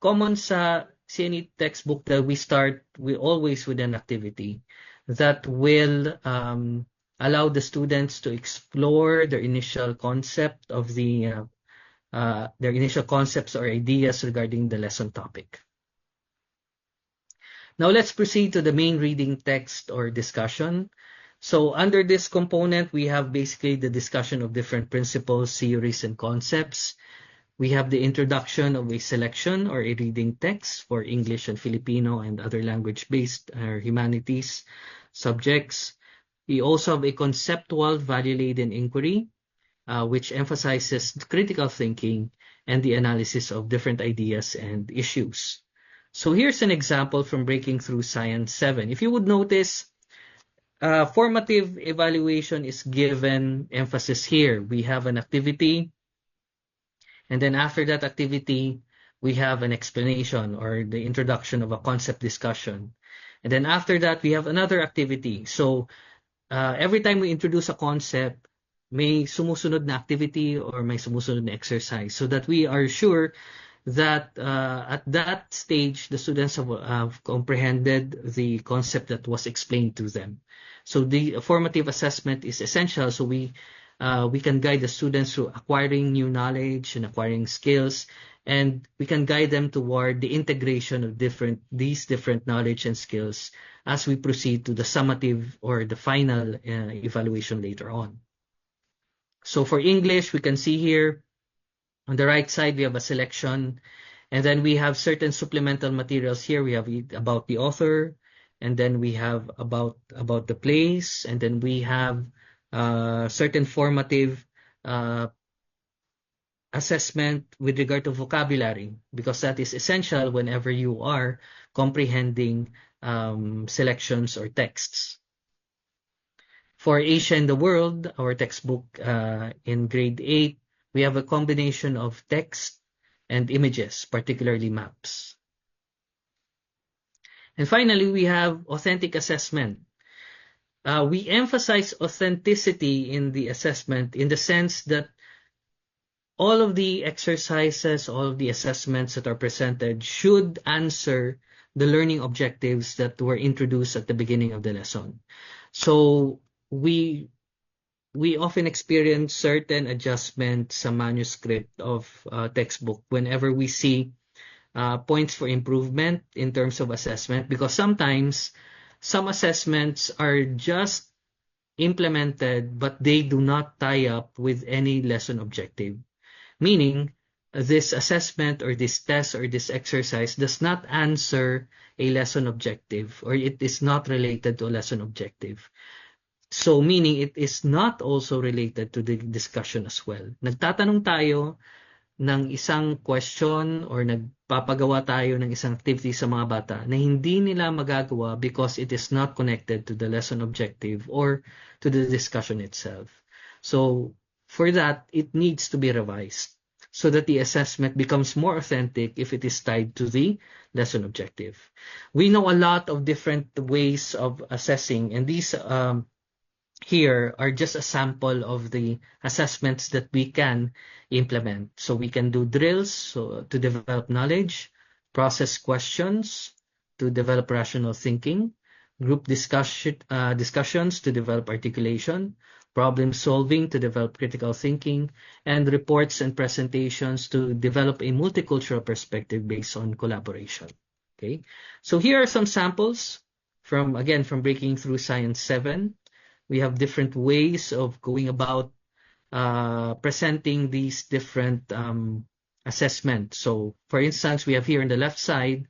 common sa CNE textbook, that we always with an activity that will allow the students to explore their initial concept of their initial concepts or ideas regarding the lesson topic. Now let's proceed to the main reading text or discussion. So under this component, we have basically the discussion of different principles, theories, and concepts. We have the introduction of a selection or a reading text for English and Filipino and other language-based or humanities subjects. We also have a conceptual value-laden inquiry. which emphasizes critical thinking and the analysis of different ideas and issues. So here's an example from Breaking Through Science 7. If you would notice, formative evaluation is given emphasis here. We have an activity, and then after that activity, we have an explanation or the introduction of a concept discussion. And then after that, we have another activity. So every time we introduce a concept, may sumusunod na activity or may sumusunod na exercise so that we are sure that at that stage, the students have comprehended the concept that was explained to them. So the formative assessment is essential so we can guide the students through acquiring new knowledge and acquiring skills, and we can guide them toward the integration of these different knowledge and skills as we proceed to the summative or the final evaluation later on. So for English, we can see here on the right side, we have a selection, and then we have certain supplemental materials here. We have about the author, and then we have about the place, and then we have certain formative assessment with regard to vocabulary, because that is essential whenever you are comprehending selections or texts. For Asia and the World, our textbook in grade 8, we have a combination of text and images, particularly maps. And finally, we have authentic assessment. We emphasize authenticity in the assessment in the sense that all of the exercises, all of the assessments that are presented should answer the learning objectives that were introduced at the beginning of the lesson. So we often experience certain adjustments sa manuscript of textbook whenever we see points for improvement in terms of assessment, because sometimes some assessments are just implemented but they do not tie up with any lesson objective. Meaning, this assessment or this test or this exercise does not answer a lesson objective, or it is not related to a lesson objective. So meaning it is not also related to the discussion as well. Nagtatanong tayo ng isang question or nagpapagawa tayo ng isang activity sa mga bata na hindi nila magagawa because it is not connected to the lesson objective or to the discussion itself. So for that, it needs to be revised so that the assessment becomes more authentic if it is tied to the lesson objective. We know a lot of different ways of assessing, and these here are just a sample of the assessments that we can implement. So we can do drills to develop knowledge, process questions to develop rational thinking, group discussions to develop articulation, problem solving to develop critical thinking, and reports and presentations to develop a multicultural perspective based on collaboration. Okay, so here are some samples from Breaking Through Science 7. We have different ways of going about presenting these different assessments. So, for instance, we have here on the left side,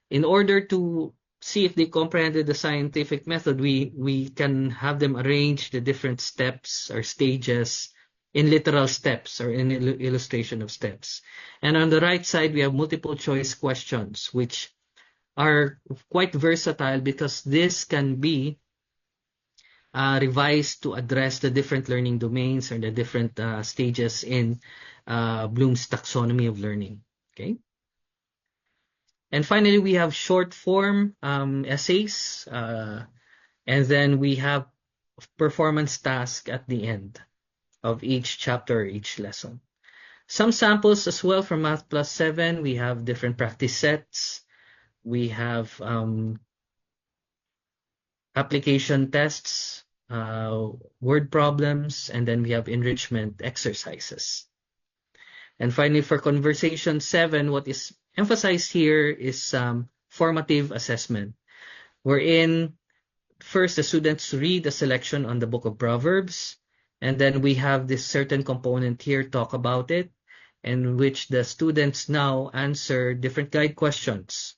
in order to see if they comprehended the scientific method, we can have them arrange the different steps or stages in literal steps or in illustration of steps. And on the right side, we have multiple choice questions, which are quite versatile because this can be revised to address the different learning domains or the different stages in Bloom's taxonomy of learning. Okay. And finally, we have short form essays, and then we have performance task at the end of each chapter or each lesson. Some samples as well from Math Plus 7. We have different practice sets. We have application tests, word problems, and then we have enrichment exercises. And finally, for Conversation 7, what is emphasized here is formative assessment, wherein first the students read a selection on the book of Proverbs, and then we have this certain component here, talk about it, in which the students now answer different guide questions.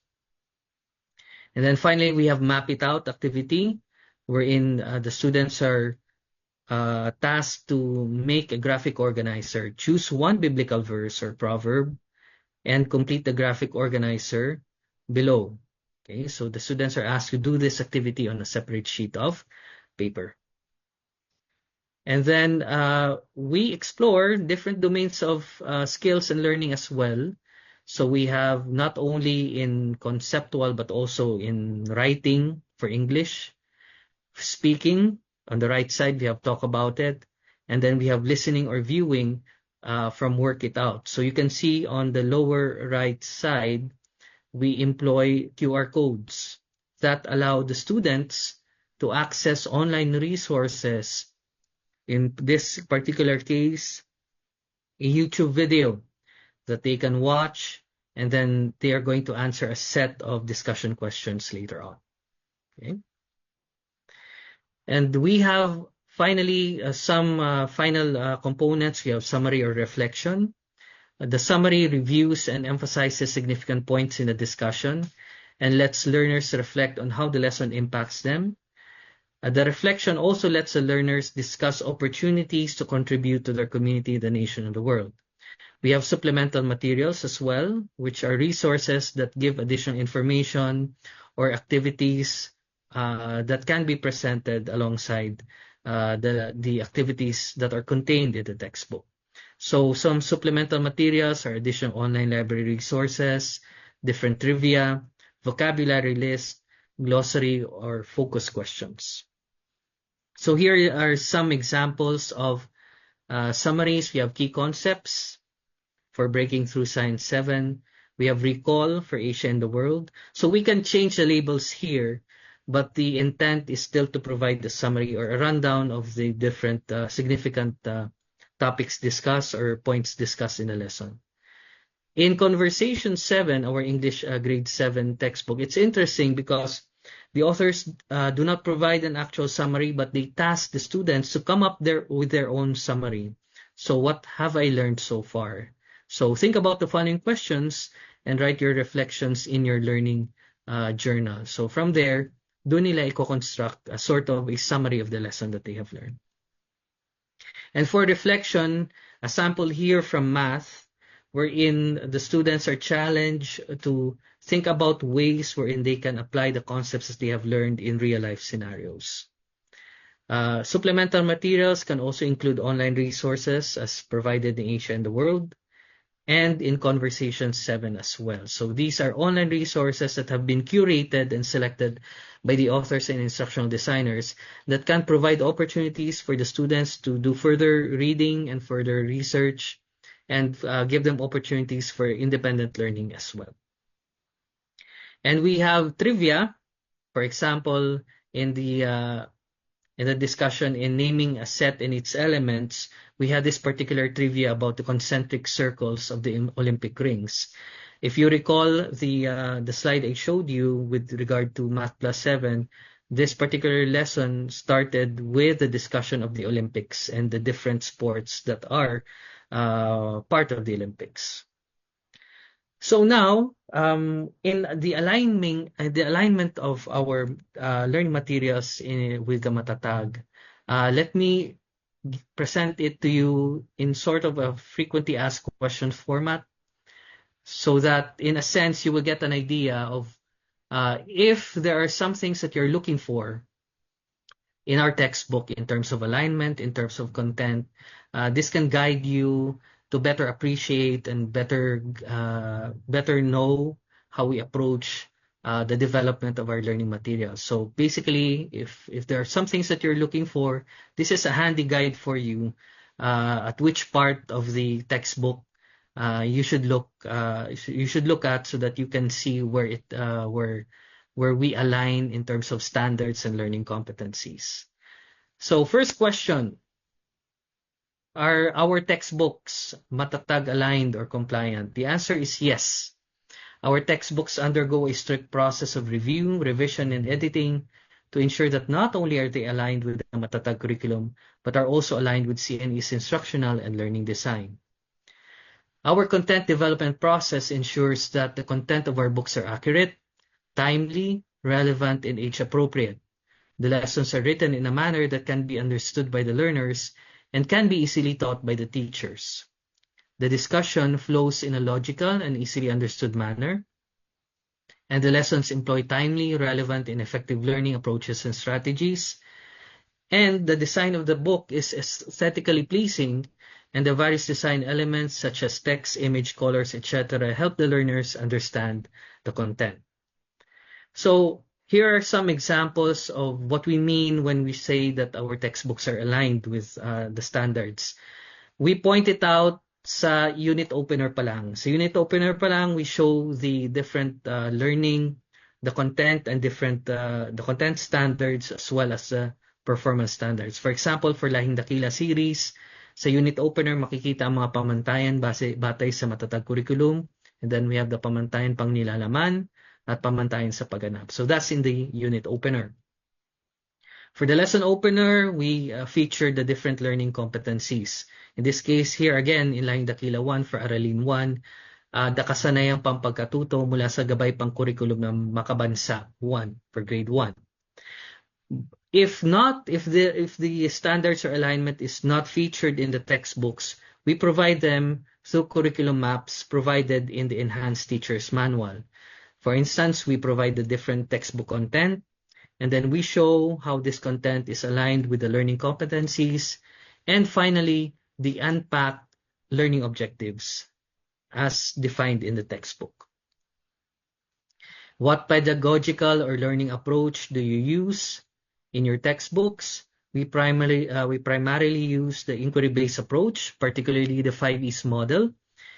And then finally, we have map it out activity, wherein the students are tasked to make a graphic organizer. Choose one biblical verse or proverb and complete the graphic organizer below. Okay, so the students are asked to do this activity on a separate sheet of paper. And then we explore different domains of skills and learning as well. So we have not only in conceptual, but also in writing for English, speaking on the right side, we have talk about it. And then we have listening or viewing from Work It Out. So you can see on the lower right side, we employ QR codes that allow the students to access online resources. In this particular case, a YouTube video that they can watch, and then they are going to answer a set of discussion questions later on. Okay. And we have finally some final components. We have summary or reflection. The summary reviews and emphasizes significant points in the discussion and lets learners reflect on how the lesson impacts them. The reflection also lets the learners discuss opportunities to contribute to their community, the nation, and the world. We have supplemental materials as well, which are resources that give additional information or activities that can be presented alongside the activities that are contained in the textbook. So some supplemental materials are additional online library resources, different trivia, vocabulary list, glossary, or focus questions. So here are some examples of summaries. We have key concepts for breaking through Science 7. We have recall for Asia and the world. So we can change the labels here, but the intent is still to provide the summary or a rundown of the different significant topics discussed or points discussed in the lesson. In Conversation 7, our English grade 7 textbook, it's interesting because the authors do not provide an actual summary, but they task the students to come up with their own summary. So what have I learned so far? So think about the following questions and write your reflections in your learning journal. So from there, doon nila i-construct a sort of a summary of the lesson that they have learned. And for reflection, a sample here from math, wherein the students are challenged to think about ways wherein they can apply the concepts that they have learned in real-life scenarios. Supplemental materials can also include online resources as provided in Asia and the world, and in Conversation 7 as well. So these are online resources that have been curated and selected by the authors and instructional designers that can provide opportunities for the students to do further reading and further research and give them opportunities for independent learning as well. And we have trivia, for example, in the discussion in naming a set and its elements, we had this particular trivia about the concentric circles of the Olympic rings. If you recall the slide I showed you with regard to Math Plus 7, this particular lesson started with the discussion of the Olympics and the different sports that are part of the Olympics. So now, in the alignment of our learning materials with the Matatag, let me present it to you in sort of a frequently asked questions format, so that in a sense you will get an idea of if there are some things that you're looking for in our textbook in terms of alignment, in terms of content. This can guide you to better appreciate and better know how we approach the development of our learning materials. So basically, if there are some things that you're looking for, this is a handy guide for you at which part of the textbook you should look at, so that you can see where we align in terms of standards and learning competencies. So first question, are our textbooks Matatag aligned or compliant? The answer is yes. Our textbooks undergo a strict process of review, revision, and editing to ensure that not only are they aligned with the Matatag curriculum, but are also aligned with CNE's instructional and learning design. Our content development process ensures that the content of our books are accurate, timely, relevant, and age-appropriate. The lessons are written in a manner that can be understood by the learners and can be easily taught by the teachers. The discussion flows in a logical and easily understood manner, and the lessons employ timely, relevant, and effective learning approaches and strategies. And the design of the book is aesthetically pleasing, and the various design elements such as text, image, colors, etc. help the learners understand the content. So here are some examples of what we mean when we say that our textbooks are aligned with the standards. We point it out sa unit opener pa lang. Sa unit opener pa lang, we show the different learning, the content, and the content standards as well as the performance standards. For example, for Lahing Dakila series, sa unit opener, makikita ang mga pamantayan batay sa matatag curriculum. And then we have the pamantayan pang nilalaman at pamantayan sa pagganap. So that's in the unit opener. For the lesson opener, we feature the different learning competencies. In this case, here again, in Lahing Dakila 1 for Aralin 1, the kasanayang pampagkatuto mula sa gabay pang curriculum ng Makabansa 1 for grade 1. If the standards or alignment is not featured in the textbooks, we provide them through curriculum maps provided in the Enhanced Teacher's Manual. For instance, we provide the different textbook content, and then we show how this content is aligned with the learning competencies, and finally, the unpacked learning objectives as defined in the textbook. What pedagogical or learning approach do you use in your textbooks? We primarily use the inquiry-based approach, particularly the 5Es model,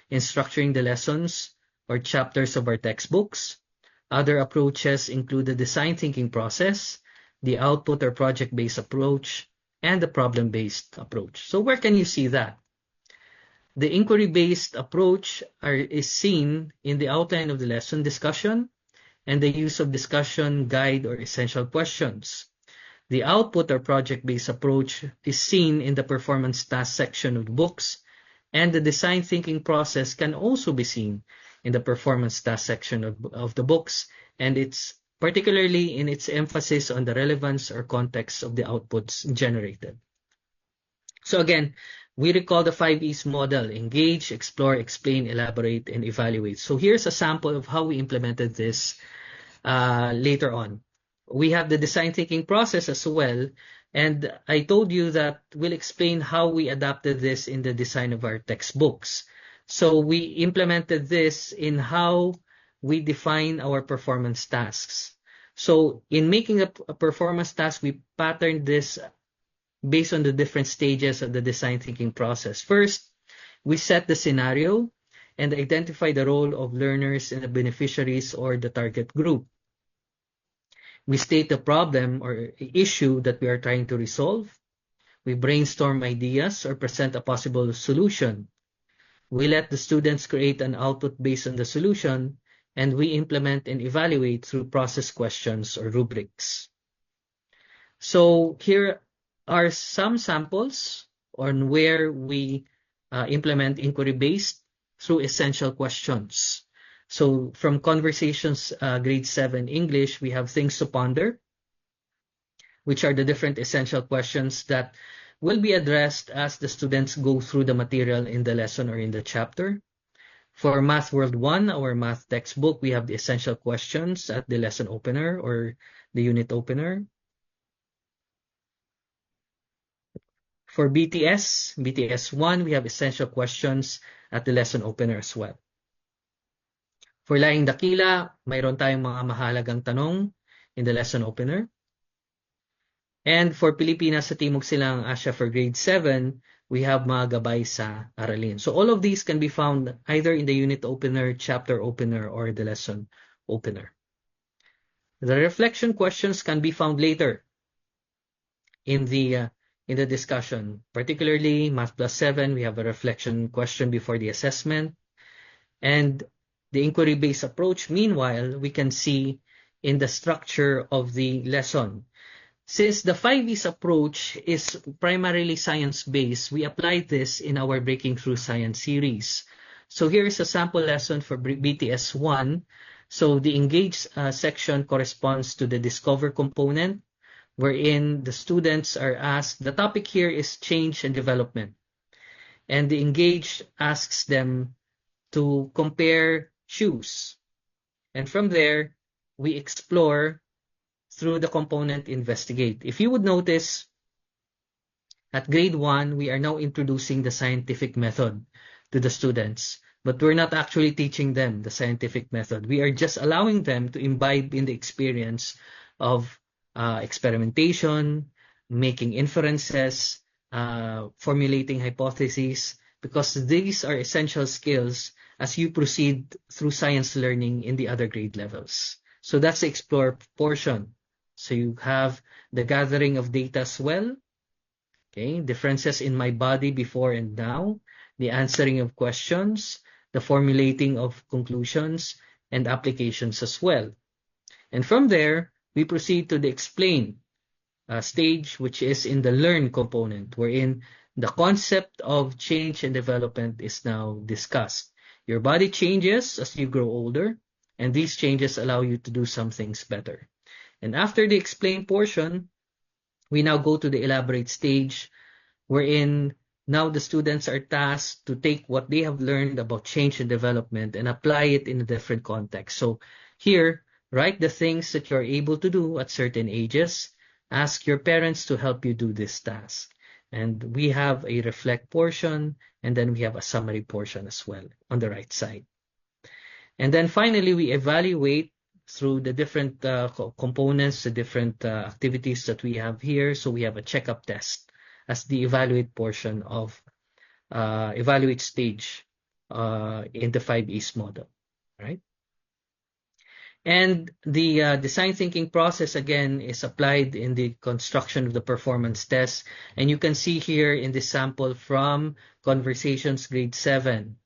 in structuring the lessons or chapters of our textbooks. Other approaches include the design thinking process, the output or project-based approach, and the problem-based approach. So where can you see that? The inquiry-based approach is seen in the outline of the lesson discussion and the use of discussion guide or essential questions. The output or project-based approach is seen in the performance task section of the books, and the design thinking process can also be seen in the performance task section of the books, and it's particularly in its emphasis on the relevance or context of the outputs generated. So again, we recall the 5Es model: engage, explore, explain, elaborate, and evaluate. So here's a sample of how we implemented this later on. We have the design thinking process as well, and I told you that we'll explain how we adapted this in the design of our textbooks. So we implemented this in how we define our performance tasks. So in making a performance task, we patterned this based on the different stages of the design thinking process. First, we set the scenario and identify the role of learners and the beneficiaries or the target group. We state the problem or issue that we are trying to resolve. We brainstorm ideas or present a possible solution. We let the students create an output based on the solution, and we implement and evaluate through process questions or rubrics. So here are some samples on where we implement inquiry-based through essential questions. So from Conversations grade 7 English, we have Things to Ponder, which are the different essential questions that will be addressed as the students go through the material in the lesson or in the chapter. For Math World 1, our math textbook, we have the essential questions at the lesson opener or the unit opener. For BTS 1, we have essential questions at the lesson opener as well. For Lahing Dakila, mayroon tayong mga mahalagang tanong in the lesson opener. And for Pilipinas sa Timog Silangang Asya for grade 7, we have mga gabay sa aralin. So all of these can be found either in the unit opener, chapter opener, or the lesson opener. The reflection questions can be found later in the discussion. Particularly, Math Plus 7, we have a reflection question before the assessment. And the inquiry-based approach, meanwhile, we can see in the structure of the lesson. Since the 5Es approach is primarily science-based, we applied this in our Breaking Through Science series. So here is a sample lesson for BTS 1. So the Engage section corresponds to the Discover component, wherein the students are asked, the topic here is change and development. And the engaged asks them to compare shoes. And from there, we explore through the component investigate. If you would notice, at grade 1, we are now introducing the scientific method to the students, but we're not actually teaching them the scientific method. We are just allowing them to imbibe in the experience of experimentation, making inferences, formulating hypotheses, because these are essential skills as you proceed through science learning in the other grade levels. So that's the explore portion. So you have the gathering of data as well, okay, differences in my body before and now, the answering of questions, the formulating of conclusions, and applications as well. And from there, we proceed to the explain stage, which is in the learn component, wherein the concept of change and development is now discussed. Your body changes as you grow older, and these changes allow you to do some things better. And after the explain portion, we now go to the elaborate stage, wherein now the students are tasked to take what they have learned about change and development and apply it in a different context. So here, write the things that you're able to do at certain ages. Ask your parents to help you do this task. And we have a reflect portion, and then we have a summary portion as well on the right side. And then finally, we evaluate through the different components, the different activities that we have here. So we have a checkup test as the evaluate portion of evaluate stage in the 5E's model, right? And the design thinking process, again, is applied in the construction of the performance test. And you can see here in this sample from Conversations Grade 7.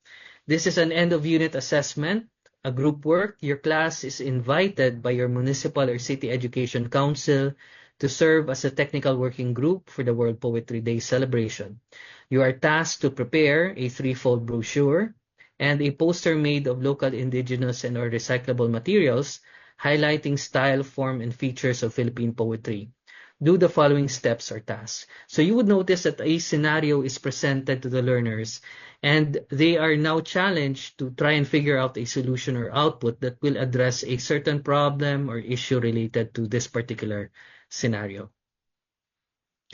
This is an end-of-unit assessment, a group work. Your class is invited by your municipal or city education council to serve as a technical working group for the World Poetry Day celebration. You are tasked to prepare a 3-fold brochure and a poster made of local indigenous and or recyclable materials, highlighting style, form, and features of Philippine poetry. Do the following steps or tasks. So you would notice that a scenario is presented to the learners, and they are now challenged to try and figure out a solution or output that will address a certain problem or issue related to this particular scenario.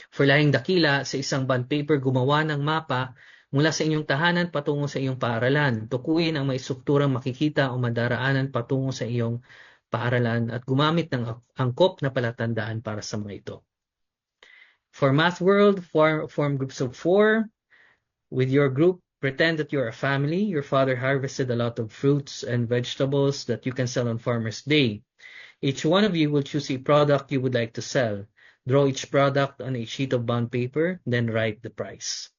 For lahing dakila, sa isang bond paper, gumawa ng mapa mula sa inyong tahanan patungo sa iyong paaralan. Tukuyin ang may strukturang makikita o madaraanan patungo sa iyong paaralan at gumamit ng angkop na palatandaan para sa mga ito. For Math World, form groups of 4. With your group, pretend that you're a family. Your father harvested a lot of fruits and vegetables that you can sell on Farmer's Day. Each one of you will choose a product you would like to sell. Draw each product on a sheet of bond paper, then write the price.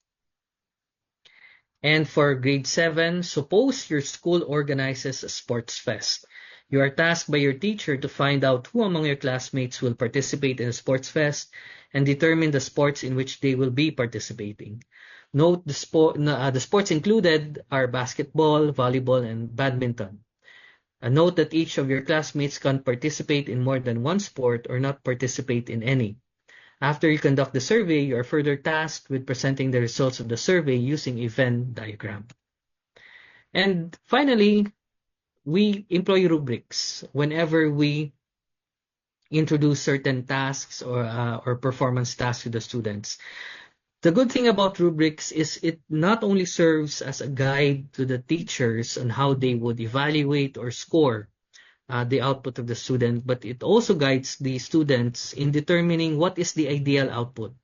And for grade 7, suppose your school organizes a sports fest. You are tasked by your teacher to find out who among your classmates will participate in a sports fest and determine the sports in which they will be participating. Note the sports included are basketball, volleyball, and badminton. Note that each of your classmates can participate in more than one sport or not participate in any. After you conduct the survey, you are further tasked with presenting the results of the survey using a Venn diagram. And finally, we employ rubrics whenever we introduce certain tasks or performance tasks to the students. The good thing about rubrics is it not only serves as a guide to the teachers on how they would evaluate or score the output of the student, but it also guides the students in determining what is the ideal output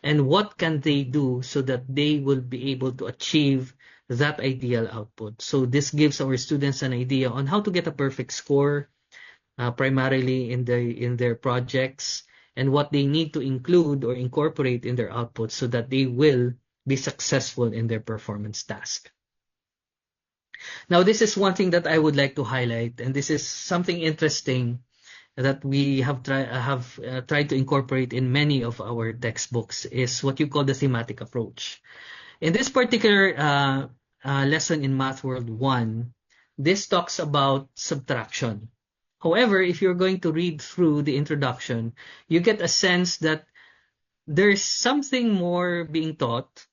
and what can they do so that they will be able to achieve that ideal output. So this gives our students an idea on how to get a perfect score, primarily in their projects, and what they need to include or incorporate in their output so that they will be successful in their performance task. Now, this is one thing that I would like to highlight, and this is something interesting that we have tried to incorporate in many of our textbooks, is what you call the thematic approach. In this particular lesson in Math World 1, this talks about subtraction. However, if you're going to read through the introduction, you get a sense that there's something more being taught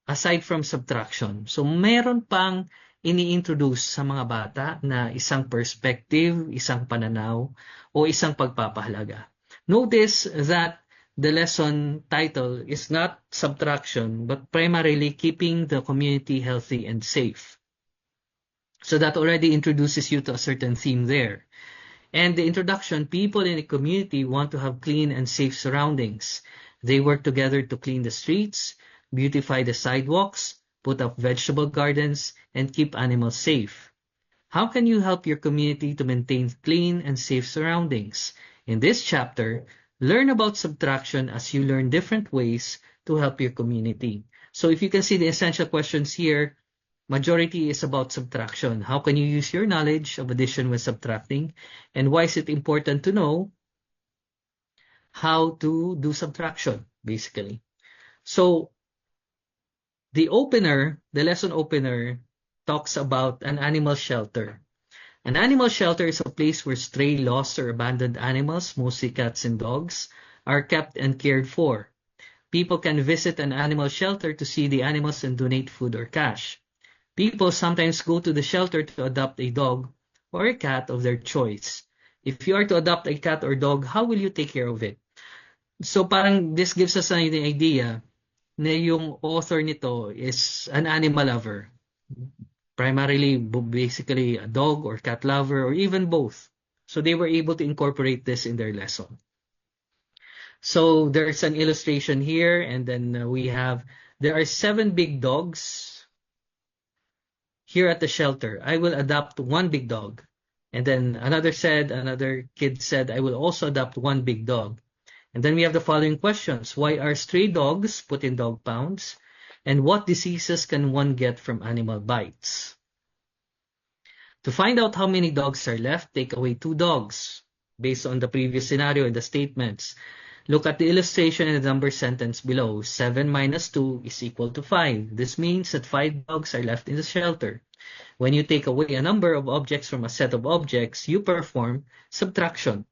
aside from subtraction. So meron pang ini-introduce sa mga bata na isang perspective, isang pananaw, o isang pagpapahalaga. Notice that the lesson title is not subtraction, but primarily keeping the community healthy and safe. So that already introduces you to a certain theme there. And the introduction, people in a community want to have clean and safe surroundings. They work together to clean the streets, beautify the sidewalks, put up vegetable gardens, and keep animals safe. How can you help your community to maintain clean and safe surroundings? In this chapter, learn about subtraction as you learn different ways to help your community. So if you can see the essential questions here, majority is about subtraction. How can you use your knowledge of addition when subtracting? And why is it important to know how to do subtraction, basically? So the lesson opener, talks about an animal shelter. An animal shelter is a place where stray, lost, or abandoned animals, mostly cats and dogs, are kept and cared for. People can visit an animal shelter to see the animals and donate food or cash. People sometimes go to the shelter to adopt a dog or a cat of their choice. If you are to adopt a cat or dog, how will you take care of it? So parang this gives us an idea na yung author nito is an animal lover. Primarily, basically a dog or cat lover or even both. So they were able to incorporate this in their lesson. So there's an illustration here, and then there are 7 big dogs here at the shelter. I will adopt 1 big dog. And then another kid said, I will also adopt 1 big dog. And then we have the following questions. Why are stray dogs put in dog pounds? And what diseases can one get from animal bites? To find out how many dogs are left, take away 2 dogs based on the previous scenario and the statements. Look at the illustration and the number sentence below. 7 minus 2 is equal to 5. This means that 5 dogs are left in the shelter. When you take away a number of objects from a set of objects, you perform subtraction.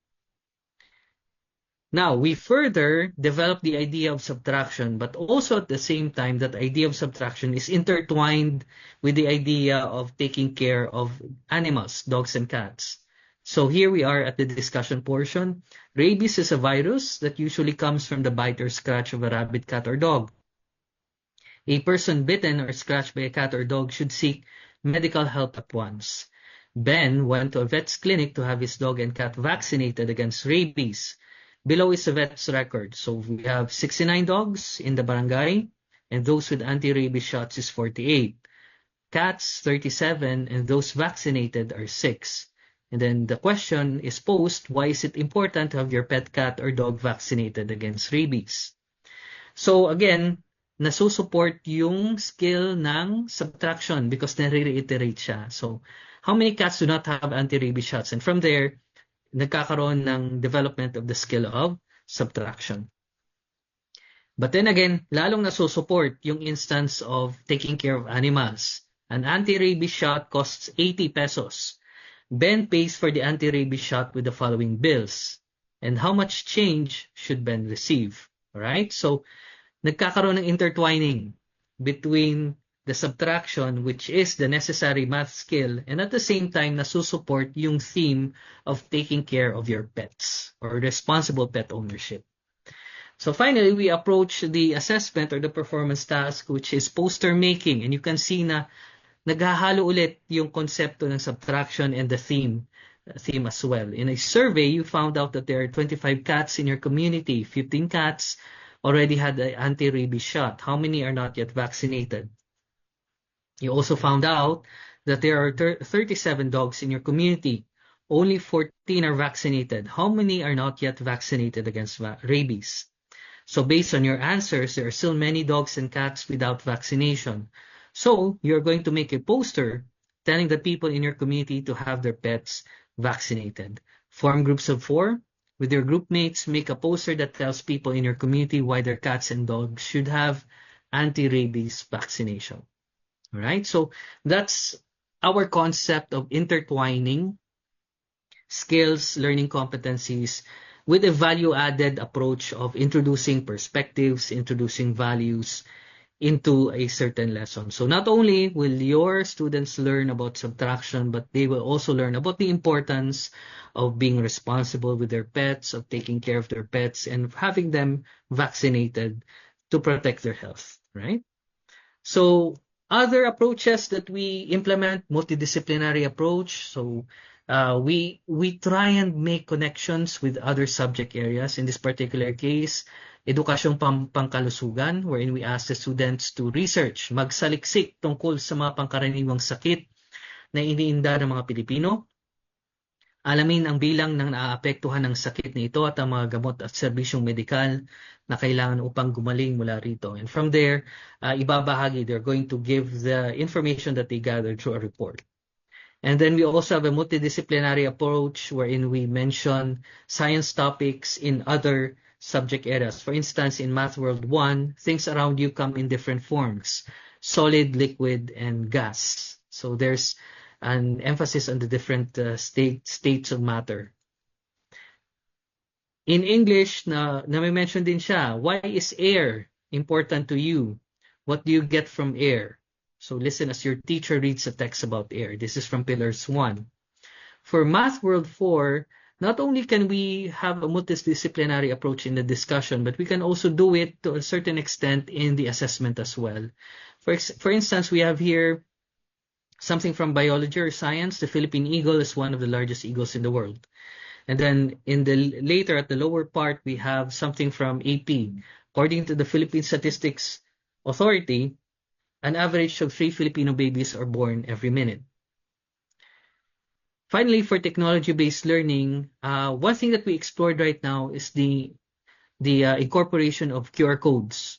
Now, we further develop the idea of subtraction, but also at the same time, that idea of subtraction is intertwined with the idea of taking care of animals, dogs and cats. So here we are at the discussion portion. Rabies is a virus that usually comes from the bite or scratch of a rabbit, cat, or dog. A person bitten or scratched by a cat or dog should seek medical help at once. Ben went to a vet's clinic to have his dog and cat vaccinated against rabies. Below is the vet's record. So we have 69 dogs in the barangay, and those with anti-rabies shots is 48. Cats, 37, and those vaccinated are 6. And then the question is posed, why is it important to have your pet cat or dog vaccinated against rabies? So again, nasusupport yung skill ng subtraction because nare-reiterate siya. So how many cats do not have anti-rabies shots? And from there, nagkakaroon ng development of the skill of subtraction. But then again, lalong nasusupport yung instance of taking care of animals. An anti-rabies shot costs 80 pesos. Ben pays for the anti-rabies shot with the following bills. And how much change should Ben receive? Alright? So, nagkakaroon ng intertwining between the subtraction, which is the necessary math skill, and at the same time, nasusupport yung theme of taking care of your pets or responsible pet ownership. So finally, we approach the assessment or the performance task, which is poster making. And you can see na naghahalo ulit yung konsepto ng subtraction and the theme as well. In a survey, you found out that there are 25 cats in your community. 15 cats already had the anti-rabies shot. How many are not yet vaccinated? You also found out that there are 37 dogs in your community. Only 14 are vaccinated. How many are not yet vaccinated against rabies? So based on your answers, there are still many dogs and cats without vaccination. So you're going to make a poster telling the people in your community to have their pets vaccinated. Form groups of 4. With your group mates, make a poster that tells people in your community why their cats and dogs should have anti-rabies vaccination. All right, so that's our concept of intertwining skills, learning competencies with a value-added approach of introducing perspectives, introducing values into a certain lesson. So not only will your students learn about subtraction, but they will also learn about the importance of being responsible with their pets, of taking care of their pets, and having them vaccinated to protect their health, right? So other approaches that we implement, multidisciplinary approach. So we try and make connections with other subject areas. In this particular case, edukasyong pangkalusugan, wherein we ask the students to research, magsaliksik tungkol sa mga pangkaraniwang sakit na iniinda ng mga Pilipino. Alamin ang bilang ng naaapektuhan ng sakit na ito at ang mga gamot at serbisyong medikal na kailangan upang gumaling mula rito. And from there, ibabahagi, they're going to give the information that they gathered through a report. And then we also have a multidisciplinary approach wherein we mention science topics in other subject areas. For instance, in Math World 1, things around you come in different forms: solid, liquid, and gas. So there's an emphasis on the different states of matter. In English, na may mention din siya, why is air important to you? What do you get from air? So listen as your teacher reads a text about air. This is from Pillars 1. For Math World 4, not only can we have a multidisciplinary approach in the discussion, but we can also do it to a certain extent in the assessment as well. For instance, we have here something from biology or science. The Philippine eagle is one of the largest eagles in the world. And then later at the lower part, we have something from AP. According to the Philippine Statistics Authority, an average of 3 Filipino babies are born every minute. Finally, for technology-based learning, one thing that we explored right now is the incorporation of QR codes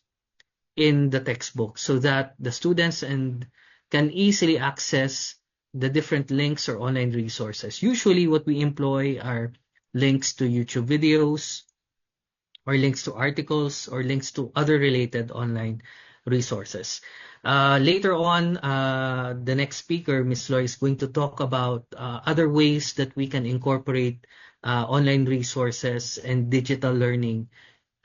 in the textbook so that the students can easily access the different links or online resources. Usually what we employ are links to YouTube videos or links to articles or links to other related online resources. Later on, the next speaker, Ms. Loy, is going to talk about other ways that we can incorporate online resources and digital learning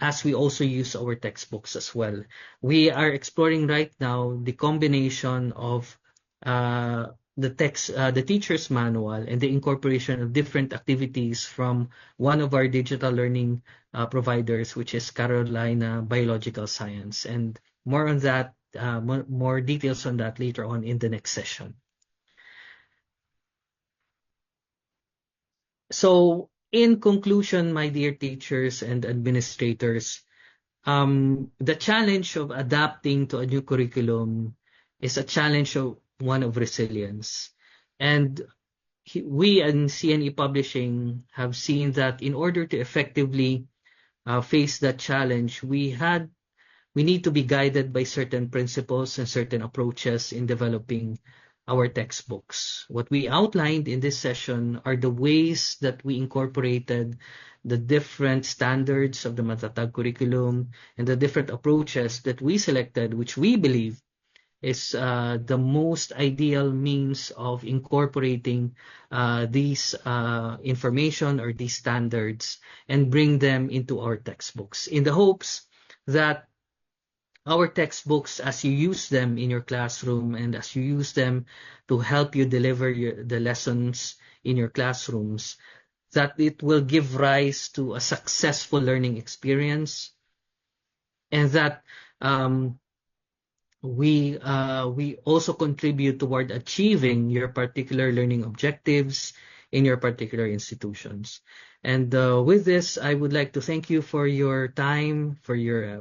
as we also use our textbooks as well. We are exploring right now the combination of the teacher's manual and the incorporation of different activities from one of our digital learning providers, which is Carolina Biological Science. And more on that, more details on that later on in the next session. So, in conclusion, my dear teachers and administrators, the challenge of adapting to a new curriculum is a challenge of one of resilience. And we in CNE Publishing have seen that in order to effectively face that challenge, we need to be guided by certain principles and certain approaches in developing our textbooks. What we outlined in this session are the ways that we incorporated the different standards of the Matatag curriculum and the different approaches that we selected, which we believe is the most ideal means of incorporating these information or these standards and bring them into our textbooks in the hopes that our textbooks, as you use them in your classroom and as you use them to help you deliver the lessons in your classrooms, that it will give rise to a successful learning experience, and that we also contribute toward achieving your particular learning objectives in your particular institutions. And with this, I would like to thank you for your time, for your